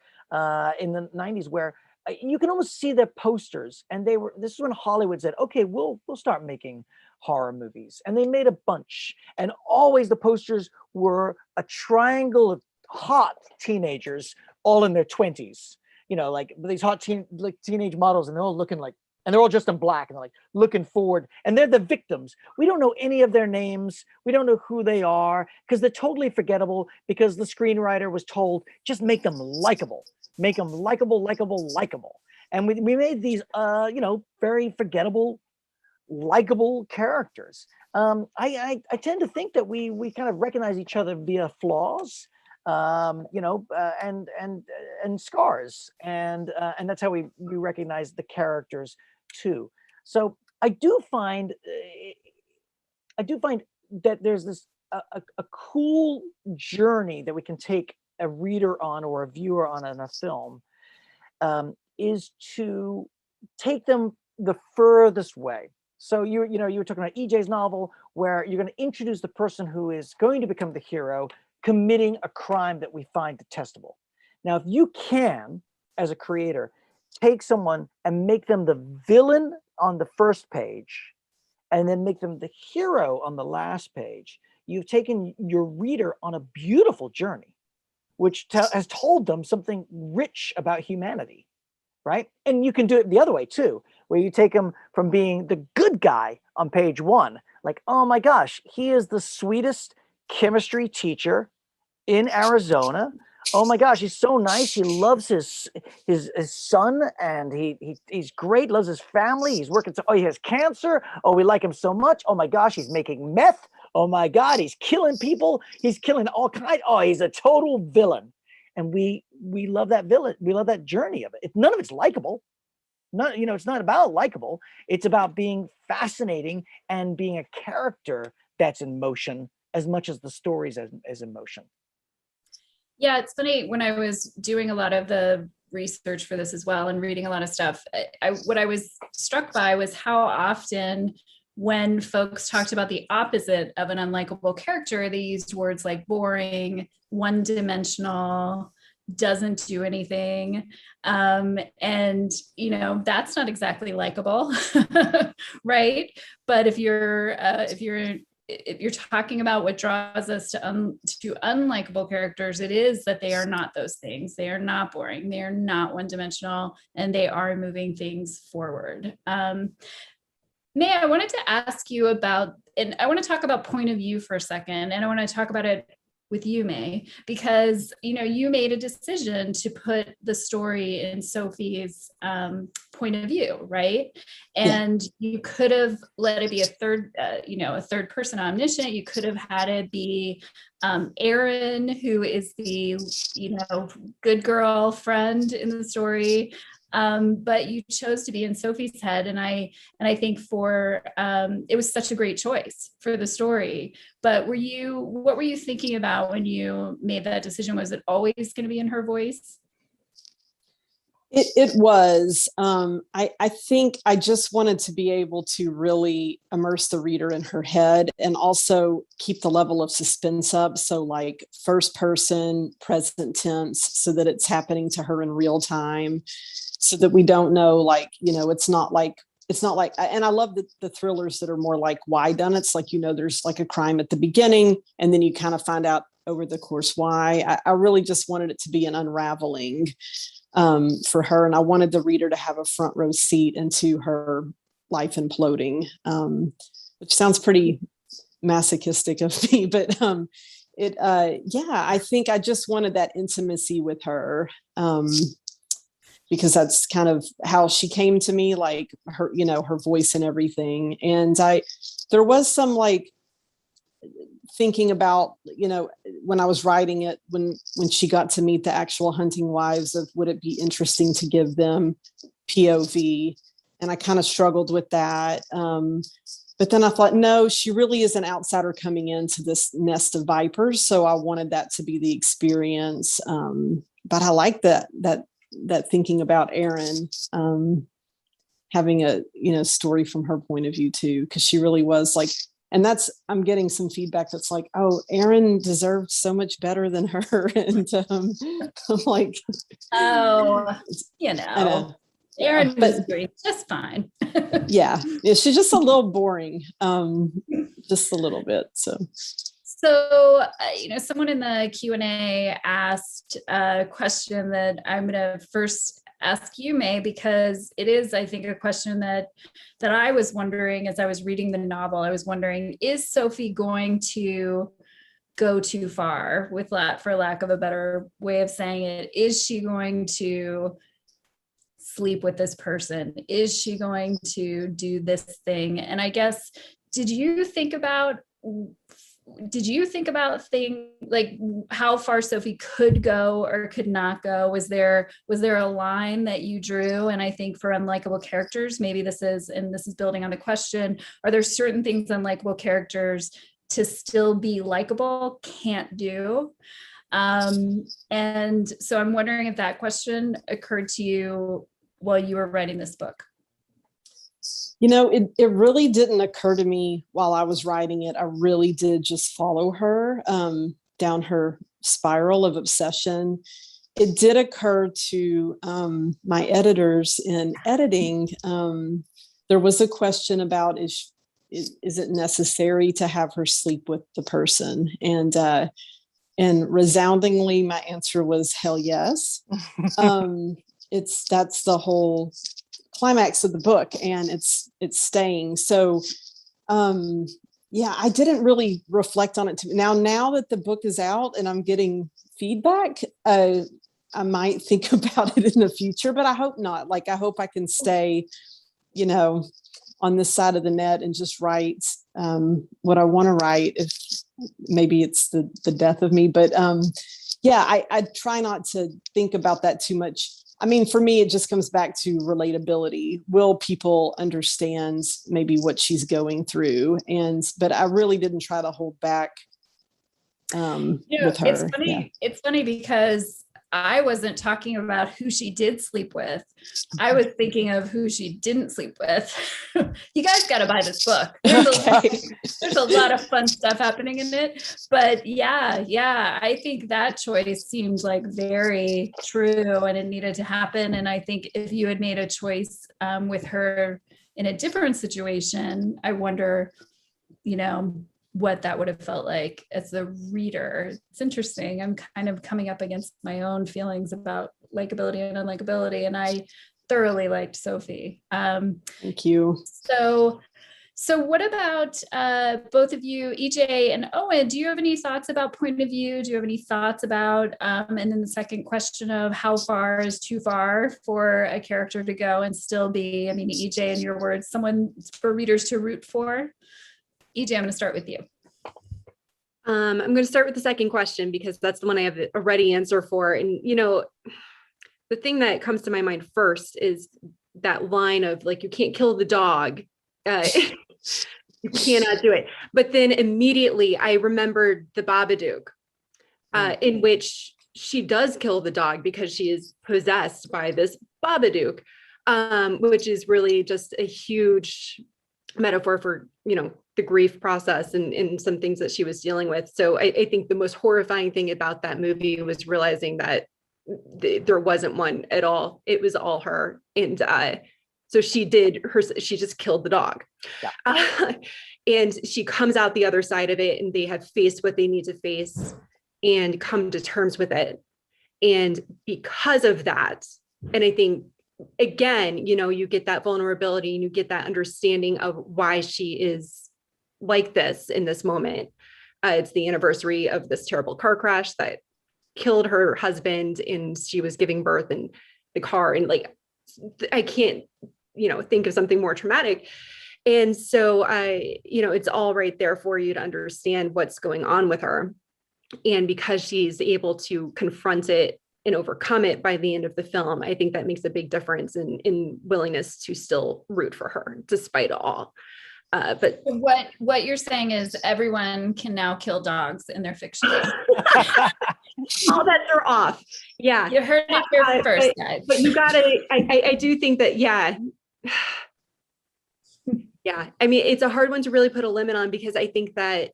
where you can almost see their posters, and this is when Hollywood said, okay, we'll start making horror movies. And they made a bunch, and always the posters were a triangle of hot teenagers all in their 20s, you know, like these hot teenage models, and they're all looking like, and they're all just in black, and they're like looking forward, and they're the victims. We don't know any of their names. We don't know who they are, because they're totally forgettable, because the screenwriter was told, just make them likable. Make them likable. And we made these, very forgettable, likable characters. I tend to think that we kind of recognize each other via flaws, and scars, and that's how we recognize the characters too. So I do find that there's this a cool journey that we can take a reader on or a viewer on in a film, is to take them the furthest way. So you were talking about EJ's novel, where you're going to introduce the person who is going to become the hero committing a crime that we find detestable. Now, if you can, as a creator, take someone and make them the villain on the first page, and then make them the hero on the last page, you've taken your reader on a beautiful journey, which has told them something rich about humanity, right? And you can do it the other way too, where you take them from being the good guy on page one, like, oh my gosh, he is the sweetest chemistry teacher in Arizona. Oh my gosh, he's so nice. He loves his son, and he's great. Loves his family. He's working. He has cancer. Oh, we like him so much. Oh my gosh, he's making meth. Oh my God, he's killing people. He's killing all kinds. Oh, he's a total villain, and we love that villain. We love that journey of it. None of it's likable. It's not about likable. It's about being fascinating and being a character that's in motion as much as the stories as in motion. Yeah, it's funny, when I was doing a lot of the research for this as well and reading a lot of stuff, what I was struck by was how often when folks talked about the opposite of an unlikable character, they used words like boring, one-dimensional, doesn't do anything. And that's not exactly likable, right? But if you're talking about what draws us to unlikable characters, it is that they are not those things. They are not boring. They are not one-dimensional, and they are moving things forward. May, I wanted to ask you about, and I want to talk about point of view for a second, and I want to talk about it with you, May, because you made a decision to put the story in Sophie's point of view, right? And you could have let it be a third person omniscient. You could have had it be Erin, who is the good girl friend in the story. But you chose to be in Sophie's head, and I think it was such a great choice for the story. But what were you thinking about when you made that decision? Was it always going to be in her voice? It was. I think I just wanted to be able to really immerse the reader in her head and also keep the level of suspense up. So like first person, present tense, so that it's happening to her in real time, so that we don't know, it's not like, and I love the thrillers that are more like why done. It's like, there's like a crime at the beginning, and then you kind of find out over the course why. I really just wanted it to be an unraveling for her. And I wanted the reader to have a front row seat into her life imploding, which sounds pretty masochistic of me, but I think I just wanted that intimacy with her, because that's kind of how she came to me, like her, her voice and everything. And there was some thinking about, when I was writing it, when she got to meet the actual hunting wives, of would it be interesting to give them POV? And I kind of struggled with that. But then I thought, no, she really is an outsider coming into this nest of vipers. So I wanted that to be the experience. But I like that thinking about Erin, having a story from her point of view too, because she really was like, and I'm getting some feedback that's like, oh, Erin deserved so much better than her. And I'm like, oh, I know. Erin was doing just fine. yeah, she's just a little boring, just a little bit. So someone in the Q&A asked a question that I'm going to first ask you, May, because it is, I think, a question that I was wondering as I was reading the novel. I was wondering, is Sophie going to go too far, for lack of a better way of saying it? Is she going to sleep with this person? Is she going to do this thing? And I guess, did you think about things like how far Sophie could go or could not go? Was there a line that you drew? And I think for unlikable characters, maybe this is building on the question, are there certain things unlikable characters to still be likable can't do? And so I'm wondering if that question occurred to you while you were writing this book. It really didn't occur to me while I was writing it. I really did just follow her down her spiral of obsession. It did occur to my editors in editing. There was a question about, is it necessary to have her sleep with the person? And resoundingly, my answer was hell yes. That's the whole climax of the book, and it's staying. So I didn't really reflect on it now that the book is out and I'm getting feedback, I might think about it in the future, but I hope not. Like, I hope I can stay on this side of the net and just write what I want to write, if maybe it's the death of me. But I try not to think about that too much. I mean, for me, it just comes back to relatability. Will people understand maybe what she's going through? But I really didn't try to hold back with her. It's funny. Yeah. It's funny because I wasn't talking about who she did sleep with. I was thinking of who she didn't sleep with. You guys got to buy this book. There's a lot of fun stuff happening in it. But yeah, I think that choice seemed like very true and it needed to happen. And I think if you had made a choice with her in a different situation, I wonder, what that would have felt like as a reader. It's interesting. I'm kind of coming up against my own feelings about likability and unlikability, and I thoroughly liked Sophie. Thank you. So what about both of you, EJ and Owen? Do you have any thoughts about point of view? Do you have any thoughts about, and then the second question of how far is too far for a character to go and still be, EJ, in your words, someone for readers to root for? EJ, I'm going to start with you. I'm going to start with the second question because that's the one I have a ready answer for. And, the thing that comes to my mind first is that line of like, you can't kill the dog. You cannot do it. But then immediately I remembered the Babadook, in which she does kill the dog because she is possessed by this Babadook, which is really just a huge metaphor for, the grief process and some things that she was dealing with. So I think the most horrifying thing about that movie was realizing that there wasn't one at all. It was all her. And so she just killed the dog. Yeah. And she comes out the other side of it and they have faced what they need to face and come to terms with it. And because of that, and I think, again, you get that vulnerability and you get that understanding of why she is like this in this moment. It's the anniversary of this terrible car crash that killed her husband, and she was giving birth in the car. And like, I can't, think of something more traumatic. And so it's all right there for you to understand what's going on with her. And because she's able to confront it and overcome it by the end of the film, I think that makes a big difference in willingness to still root for her despite it all. But what you're saying is everyone can now kill dogs in their fiction. All bets are off. Yeah. You heard it here first, guys. But you gotta, I do think that, yeah. Yeah. It's a hard one to really put a limit on because I think that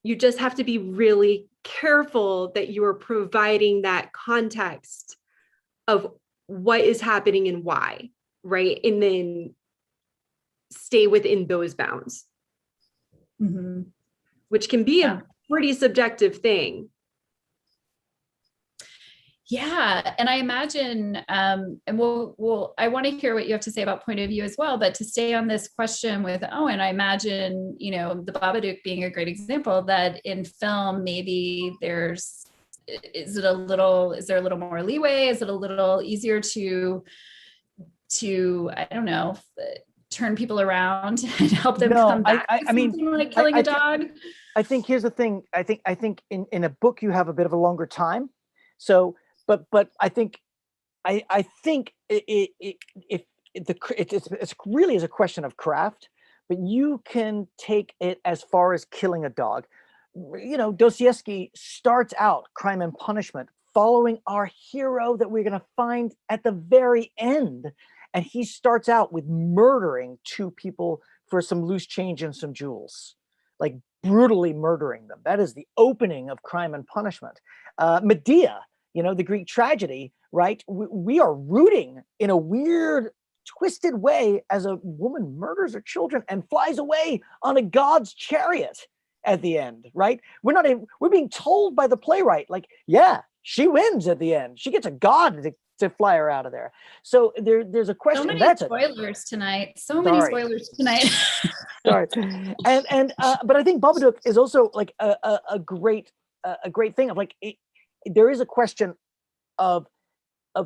you just have to be really careful that you are providing that context of what is happening and why, right? And then stay within those bounds, which can be a pretty subjective thing. Yeah. And I imagine, and I want to hear what you have to say about point of view as well, but to stay on this question with Owen, I imagine, the Babadook being a great example that in film, maybe there's is there a little more leeway? Is it a little easier to I don't know, turn people around and help them No, come back I to mean, something like killing a dog? I think here's the thing. I think in a book you have a bit of a longer time. So, but I think it's really is a question of craft, but you can take it as far as killing a dog. You know, Dostoevsky starts out Crime and Punishment following our hero that we're going to find at the very end. And he starts out with murdering two people for some loose change and some jewels, like brutally murdering them. That is the opening of Crime and Punishment. Medea, you know, the Greek tragedy, right? We are rooting in a weird, twisted way as a woman murders her children and flies away on a god's chariot at the end, right? We're being told by the playwright, like, yeah, she wins at the end. She gets a god to fly her out of there. So there's a question. So many spoilers tonight. So many spoilers tonight. Sorry. But I think Babadook is also like a great thing of like, there is a question of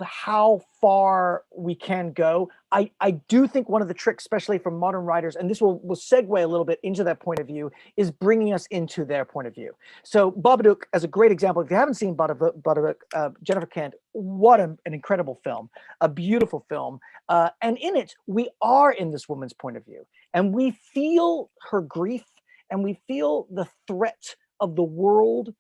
how far we can go. I do think one of the tricks, especially from modern writers, and this will segue a little bit into that point of view, is bringing us into their point of view. So Babadook, as a great example, if you haven't seen Babadook, Jennifer Kent, what an incredible film, a beautiful film. And in it, we are in this woman's point of view, and we feel her grief, and we feel the threat of the world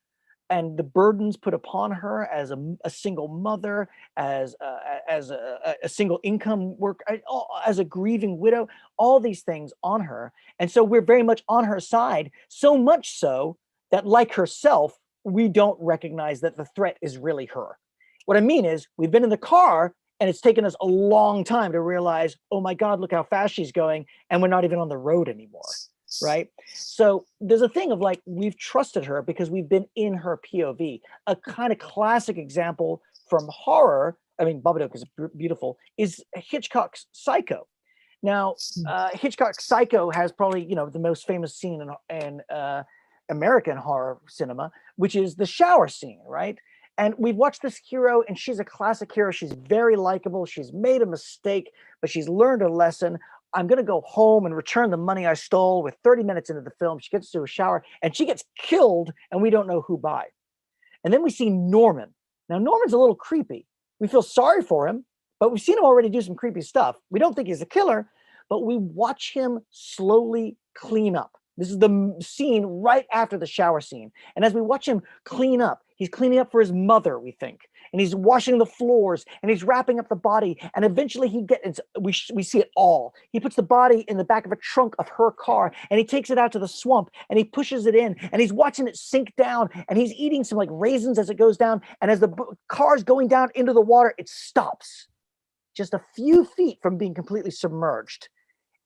and the burdens put upon her as a single mother, as a single income worker, as a grieving widow, all these things on her. And so we're very much on her side, so much so that, like herself, we don't recognize that the threat is really her. What I mean is, we've been in the car and it's taken us a long time to realize, oh my God, look how fast she's going, and we're not even on the road anymore. Right. So there's a thing of like, we've trusted her because we've been in her POV. A kind of classic example from horror, I mean, Babadook is beautiful, is Hitchcock's Psycho. Now, Hitchcock's Psycho has probably, you know, the most famous scene in American horror cinema, which is the shower scene, right? And we've watched this hero, and she's a classic hero. She's very likable. She's made a mistake, but she's learned a lesson. I'm going to go home and return the money I stole. With 30 minutes into the film, she gets to a shower and she gets killed, and we don't know who by. And then we see Norman. Now, Norman's a little creepy. We feel sorry for him, but we've seen him already do some creepy stuff. We don't think he's a killer, but we watch him slowly clean up. This is the scene right after the shower scene. And as we watch him clean up, he's cleaning up for his mother, we think. And he's washing the floors, and he's wrapping up the body. And eventually we see it all. He puts the body in the back of a trunk of her car, and he takes it out to the swamp, and he pushes it in, and he's watching it sink down, and he's eating some like raisins as it goes down. And as the car's going down into the water, it stops just a few feet from being completely submerged.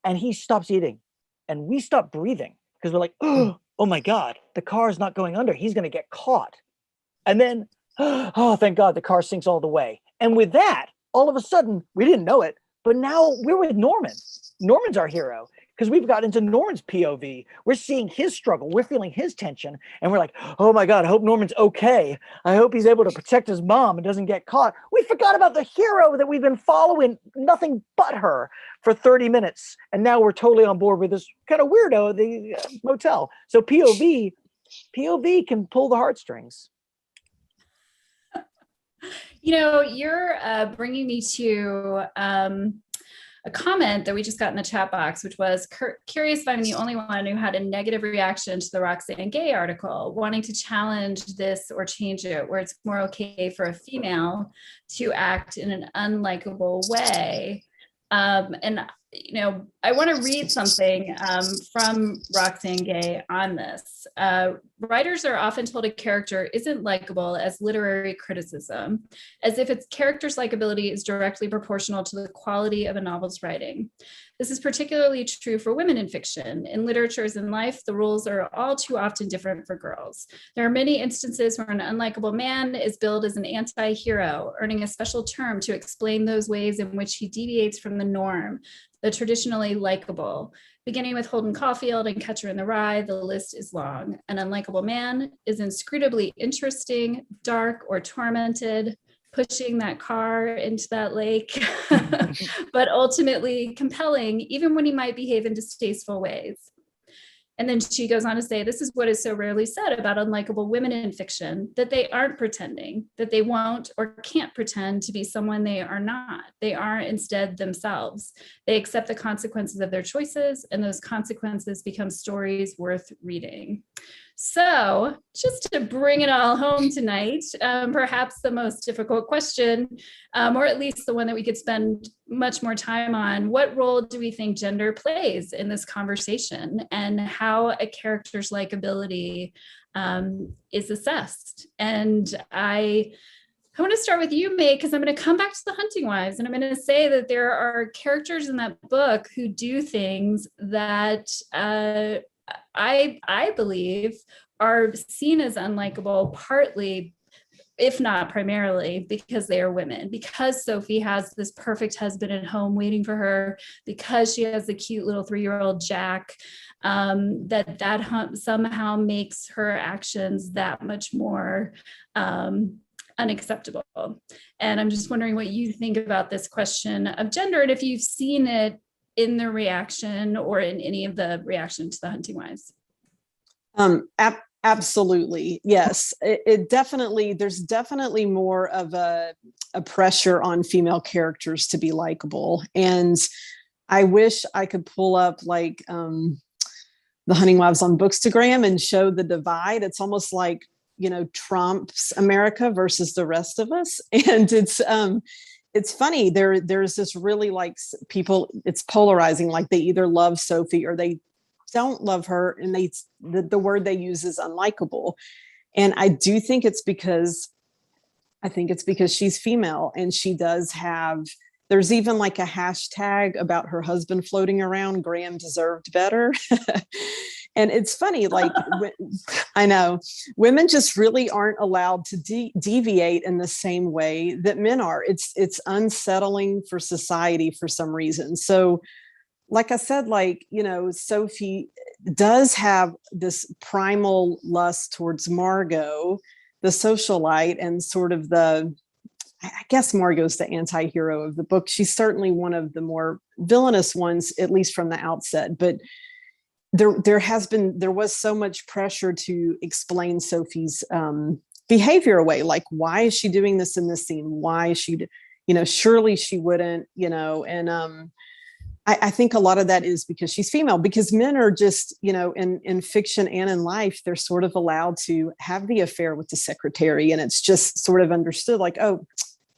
And he stops eating, and we stop breathing because we're like, oh my God, the car is not going under. He's going to get caught. And then, oh, thank God, the car sinks all the way. And with that, all of a sudden, we didn't know it, but now we're with Norman. Norman's our hero because we've got into Norman's POV. We're seeing his struggle. We're feeling his tension. And we're like, oh my God, I hope Norman's okay. I hope he's able to protect his mom and doesn't get caught. We forgot about the hero that we've been following, nothing but her, for 30 minutes. And now we're totally on board with this kind of weirdo at the motel. So POV can pull the heartstrings. You know, you're bringing me to a comment that we just got in the chat box, which was curious if I'm the only one who had a negative reaction to the Roxane Gay article, wanting to challenge this or change it, where it's more okay for a female to act in an unlikable way. And, you know, I want to read something from Roxane Gay on this. Writers are often told a character isn't likable as literary criticism, as if its character's likability is directly proportional to the quality of a novel's writing. This is particularly true for women in fiction. In literature as in life, the rules are all too often different for girls. There are many instances where an unlikable man is billed as an anti-hero, earning a special term to explain those ways in which he deviates from the norm, the traditionally exceptionally likable. Beginning with Holden Caulfield and Catcher in the Rye, the list is long. An unlikable man is inscrutably interesting, dark, or tormented, pushing that car into that lake, but ultimately compelling, even when he might behave in distasteful ways. And then she goes on to say, this is what is so rarely said about unlikable women in fiction, that they aren't pretending, that they won't or can't pretend to be someone they are not. They are instead themselves. They accept the consequences of their choices, and those consequences become stories worth reading. So just to bring it all home tonight, perhaps the most difficult question, or at least the one that we could spend much more time on, what role do we think gender plays in this conversation, and how a character's likability is assessed? And I want to start with you, May, because I'm going to come back to the Hunting Wives, and I'm going to say that there are characters in that book who do things that I believe are seen as unlikable, partly, if not primarily, because they are women, because Sophie has this perfect husband at home waiting for her, because she has the cute little 3-year-old Jack, that somehow makes her actions that much more unacceptable. And I'm just wondering what you think about this question of gender, and if you've seen it in the reaction or in any of the reaction to the Hunting Wives. Absolutely. Yes. It definitely, there's definitely more of a pressure on female characters to be likable. And I wish I could pull up like the Hunting Wives on Bookstagram and show the divide. It's almost like, Trump's America versus the rest of us. And it's funny. There's this really like people, it's polarizing, like they either love Sophie or they don't love her, and the word they use is unlikable. And I do think it's because she's female, and she does have, there's even like a hashtag about her husband floating around, Graham deserved better. And it's funny, like I know women just really aren't allowed to deviate in the same way that men are. It's unsettling for society for some reason. So like I said, Sophie does have this primal lust towards Margot, the socialite, and sort of I guess Margot's the anti-hero of the book. She's certainly one of the more villainous ones, at least from the outset. But there was so much pressure to explain Sophie's behavior away. Like, why is she doing this in this scene? Why is she, surely she wouldn't, and I think a lot of that is because she's female, because men are just, in fiction and in life, they're sort of allowed to have the affair with the secretary. And it's just sort of understood like, oh,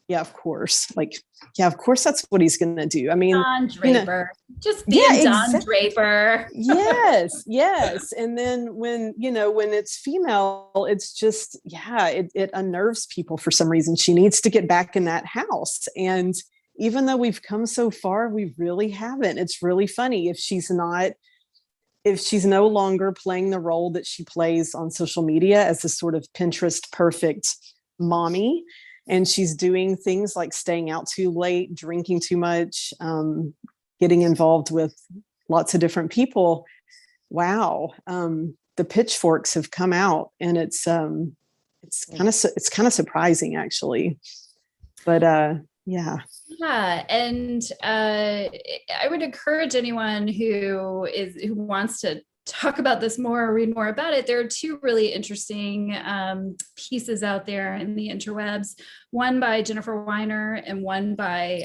yeah, of course. Like, yeah, of course, that's what he's going to do. I mean, Don Draper, just being Don Draper. Yes. And then when it's female, it's just, it unnerves people for some reason. She needs to get back in that house. And even though we've come so far, we really haven't. It's really funny if she's no longer playing the role that she plays on social media as a sort of Pinterest perfect mommy, and she's doing things like staying out too late, drinking too much, getting involved with lots of different people. Wow. The pitchforks have come out, and it's kind of surprising, actually. But yeah. And I would encourage anyone who wants to talk about this more or read more about it. There are two really interesting pieces out there in the interwebs, one by Jennifer Weiner and one by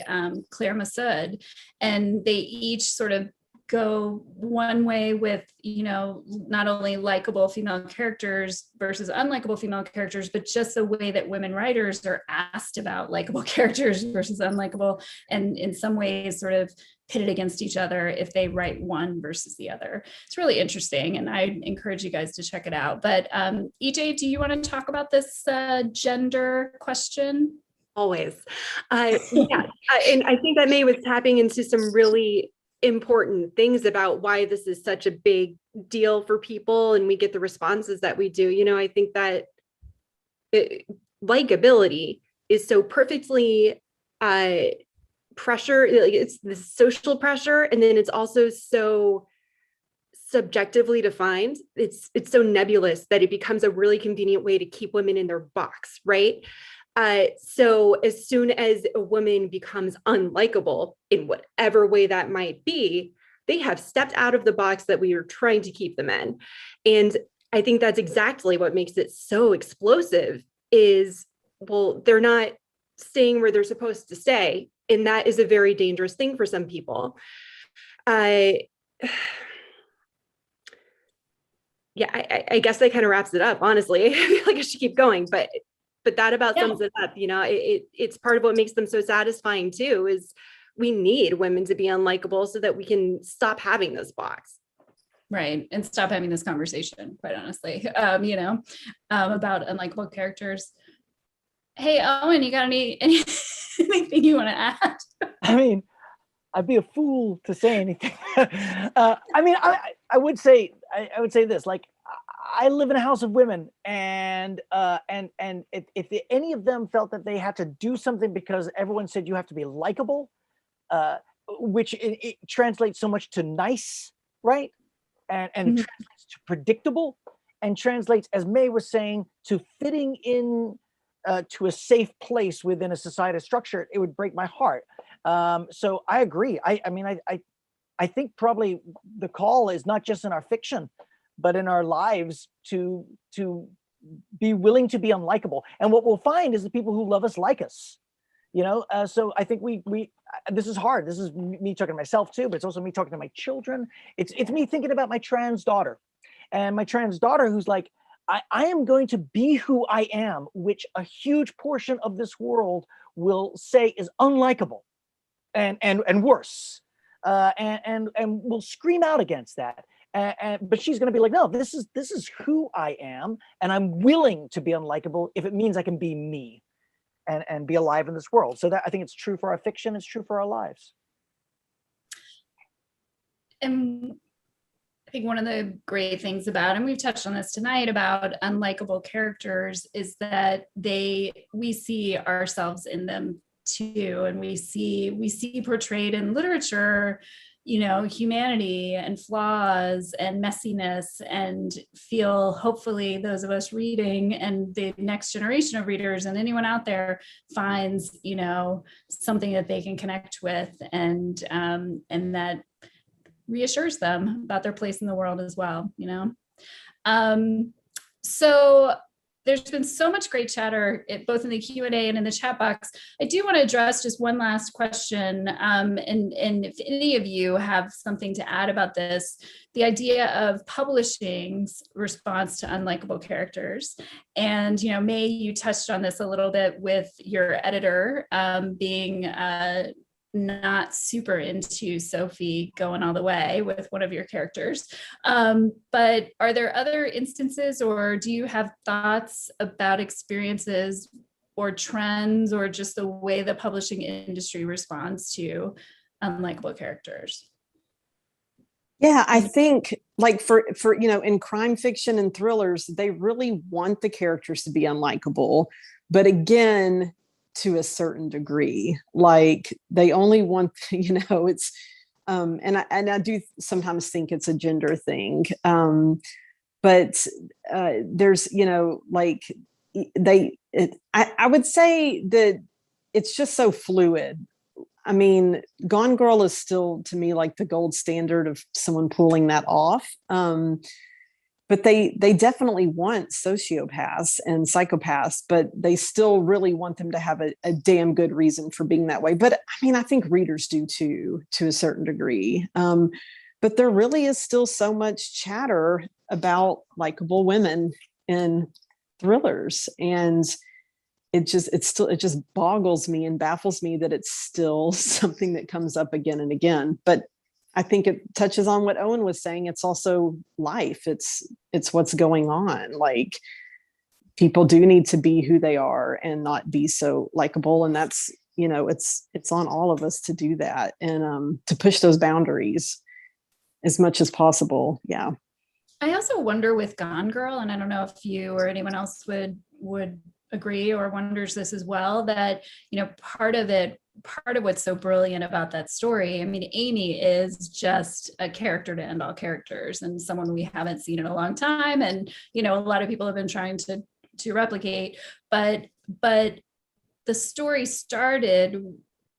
Claire Massoud. And they each sort of go one way with, not only likable female characters versus unlikable female characters, but just the way that women writers are asked about likable characters versus unlikable, and in some ways sort of pitted against each other if they write one versus the other. It's really interesting, and I encourage you guys to check it out. But EJ, do you want to talk about this gender question? Always. And I think that May was tapping into some really important things about why this is such a big deal for people, and we get the responses that we do. I think that likability is so perfectly pressure, like it's the social pressure, and then it's also so subjectively defined. It's so nebulous that it becomes a really convenient way to keep women in their box, right? So as soon as a woman becomes unlikable in whatever way that might be, they have stepped out of the box that we are trying to keep them in. And I think that's exactly what makes it so explosive is, well, they're not staying where they're supposed to stay. And that is a very dangerous thing for some people. I guess that kind of wraps it up, honestly. I feel like I should keep going, but that about sums it up. It's part of what makes them so satisfying too, is we need women to be unlikable so that we can stop having this box. Right. And stop having this conversation, quite honestly, about unlikable characters. Hey, Owen, you got anything you want to add? I mean, I'd be a fool to say anything. I would say this, like, I live in a house of women, and if any of them felt that they had to do something because everyone said you have to be likable, which it translates so much to nice, right? And translates to predictable, and translates, as May was saying, to fitting in to a safe place within a societal structure, it would break my heart. So I agree. I think probably the call is not just in our fiction, but in our lives to be willing to be unlikable. And what we'll find is the people who love us like us. So I think we this is hard. This is me talking to myself too, but it's also me talking to my children. It's me thinking about my trans daughter, and my trans daughter who's like, I am going to be who I am, which a huge portion of this world will say is unlikable and worse, and will scream out against that. But she's going to be like, no, this is who I am, and I'm willing to be unlikable if it means I can be me and be alive in this world. So that, I think it's true for our fiction, it's true for our lives. And I think one of the great things about, and we've touched on this tonight, about unlikable characters is that we see ourselves in them too. And we see portrayed in literature, humanity and flaws and messiness, and feel, hopefully those of us reading and the next generation of readers and anyone out there finds, something that they can connect with, and that reassures them about their place in the world as well, So there's been so much great chatter, both in the Q&A and in the chat box. I do want to address just one last question. And if any of you have something to add about this, the idea of publishing's response to unlikable characters. And, May, you touched on this a little bit with your editor being not super into Sophie going all the way with one of your characters. But are there other instances, or do you have thoughts about experiences or trends, or just the way the publishing industry responds to unlikable characters? Yeah, I think like for in crime fiction and thrillers, they really want the characters to be unlikable. But again, to a certain degree, like they only want, it's, and I do sometimes think it's a gender thing. But there's, I would say that it's just so fluid. I mean, Gone Girl is still, to me, like the gold standard of someone pulling that off. But they definitely want sociopaths and psychopaths, but they still really want them to have a damn good reason for being that way. But I mean, I think readers do too, to a certain degree. But there really is still so much chatter about likable women in thrillers. And it just boggles me and baffles me that it's still something that comes up again and again. But I think it touches on what Owen was saying. It's also life. It's what's going on. Like, people do need to be who they are and not be so likable. And that's, it's on all of us to do that and to push those boundaries as much as possible. Yeah. I also wonder with Gone Girl, and I don't know if you or anyone else would agree or wonders this as well, that, part of it part of what's so brilliant about that story, I mean, Amy is just a character to end all characters, and someone we haven't seen in a long time. And, you know, a lot of people have been trying to replicate, but the story started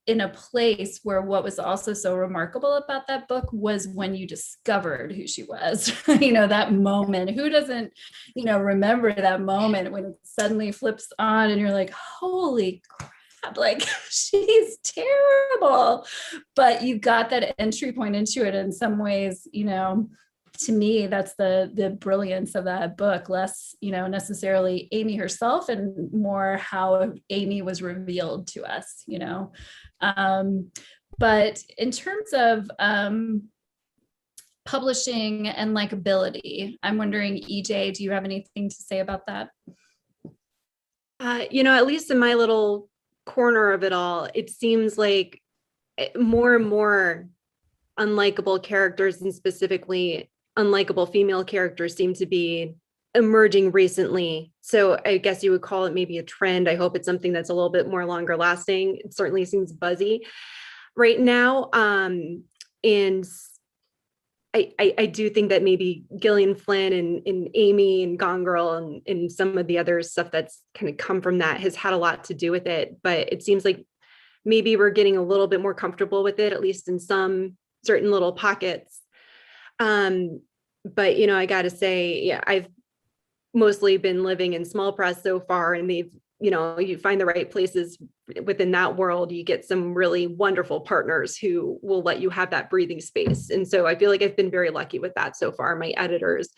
in a place where what was also so remarkable about that book was when you discovered who she was. You know, that moment, who doesn't, you know, remember that moment when it suddenly flips on and you're like, holy crap, like she's terrible. But you got that entry point into it. In some ways, you know, to me, that's the brilliance of that book, less, you know, necessarily Amy herself and more how Amy was revealed to us, you know. But in terms of publishing and likability, I'm wondering, EJ, do you have anything to say about that? You know, at least in my little corner of it all, it seems like more and more unlikable characters, and specifically unlikable female characters, seem to be emerging recently. So I guess you would call it maybe a trend. I hope it's something that's a little bit more longer lasting. It certainly seems buzzy right now. And I do think that maybe Gillian Flynn and Amy and Gone Girl and some of the other stuff that's kind of come from that has had a lot to do with it. But it seems like maybe we're getting a little bit more comfortable with it, at least in some certain little pockets. But, you know, I got to say, yeah, I've mostly been living in small press so far, and they've, you know, you find the right places within that world, you get some really wonderful partners who will let you have that breathing space. And so I feel like I've been very lucky with that so far. My editor's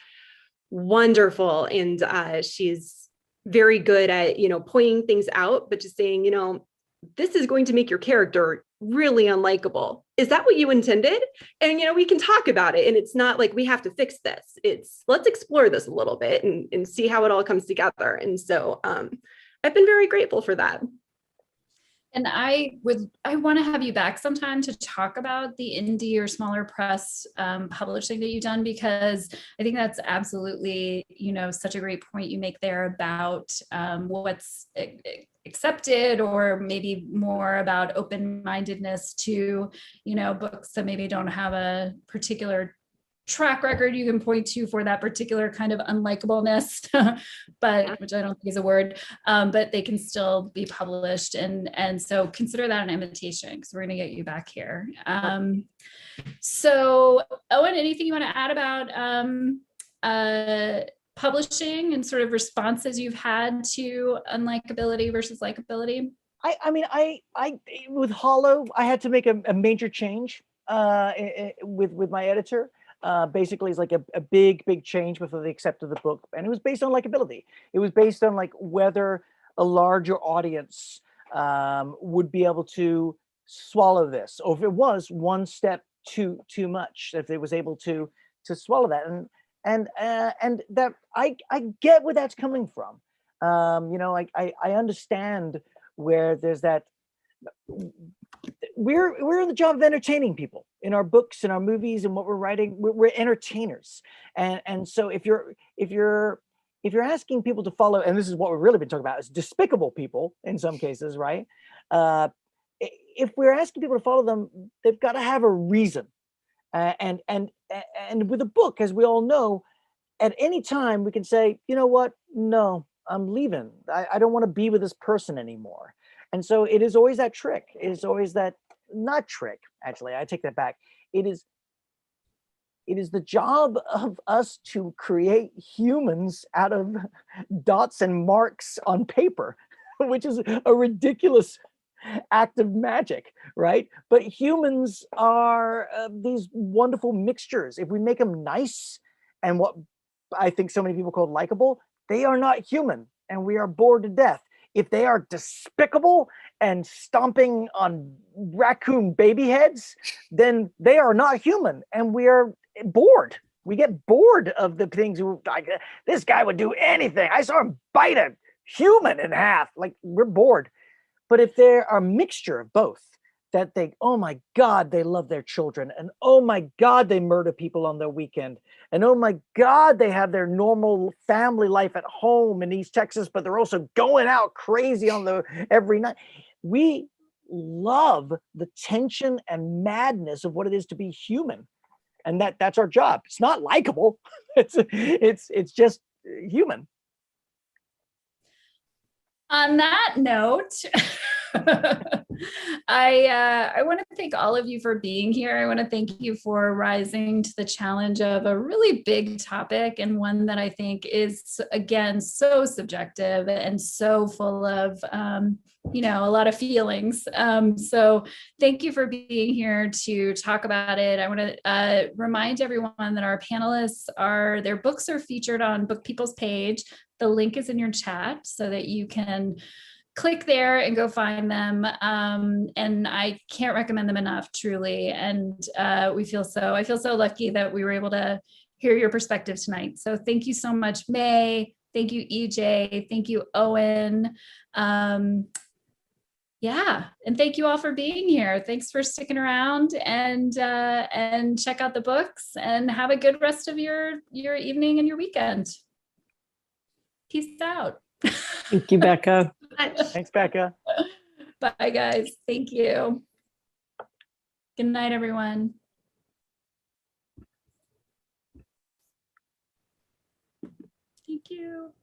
wonderful, and she's very good at, you know, pointing things out, but just saying, you know, this is going to make your character really unlikable. Is that what you intended? And, you know, we can talk about it. And it's not like we have to fix this. It's let's explore this a little bit and see how it all comes together. And so I've been very grateful for that. And I want to have you back sometime to talk about the indie or smaller press publishing that you've done, because I think that's absolutely, you know, such a great point you make there about what's accepted, or maybe more about open-mindedness to, you know, books that maybe don't have a particular track record you can point to for that particular kind of unlikableness, but which I don't think is a word, but they can still be published. And so consider that an invitation, because we're going to get you back here. So Owen, anything you want to add about publishing and sort of responses you've had to unlikability versus likability? I mean, I with Hollow, I had to make a major change with my editor. Basically, it's like a big change before they accepted the book, and it was based on likability. It was based on like whether a larger audience would be able to swallow this, or if it was one step too much, if they was able to swallow that. And that I get where that's coming from. You know, I understand where there's that. We're in the job of entertaining people in our books and our movies and what we're writing. We're entertainers, and so if you're asking people to follow, and this is what we've really been talking about, is despicable people in some cases, right? If we're asking people to follow them, they've got to have a reason. And with a book, as we all know, at any time we can say, you know what, no, I'm leaving. I don't want to be with this person anymore. And so it is always that trick. It is always that, not trick, actually, I take that back. It is the job of us to create humans out of dots and marks on paper, which is a ridiculous act of magic, right? But humans are these wonderful mixtures. If we make them nice and what I think so many people call likable, they are not human, and we are bored to death. If they are despicable and stomping on raccoon baby heads, then they are not human, and we are bored. We get bored of the things like, this guy would do anything. I saw him bite a human in half. Like, we're bored. But if they're a mixture of both, that they, oh my God, they love their children, and oh my God, they murder people on their weekend, and oh my God, they have their normal family life at home in East Texas, but they're also going out crazy on every night. We love the tension and madness of what it is to be human. And that's our job. It's not likable. It's just human. On that note, I want to thank all of you for being here. I want to thank you for rising to the challenge of a really big topic, and one that I think is, again, so subjective and so full of a lot of feelings. So thank you for being here to talk about it. I want to remind everyone that our panelists their books are featured on Book People's page. The link is in your chat so that you can click there and go find them. And I can't recommend them enough, truly. And I feel so lucky that we were able to hear your perspective tonight. So thank you so much, May. Thank you, EJ. Thank you, Owen. And thank you all for being here. Thanks for sticking around, and check out the books, and have a good rest of your evening and your weekend. Peace out. Thank you, Becca. Thanks, Becca. Bye, guys. Thank you. Good night, everyone. Thank you.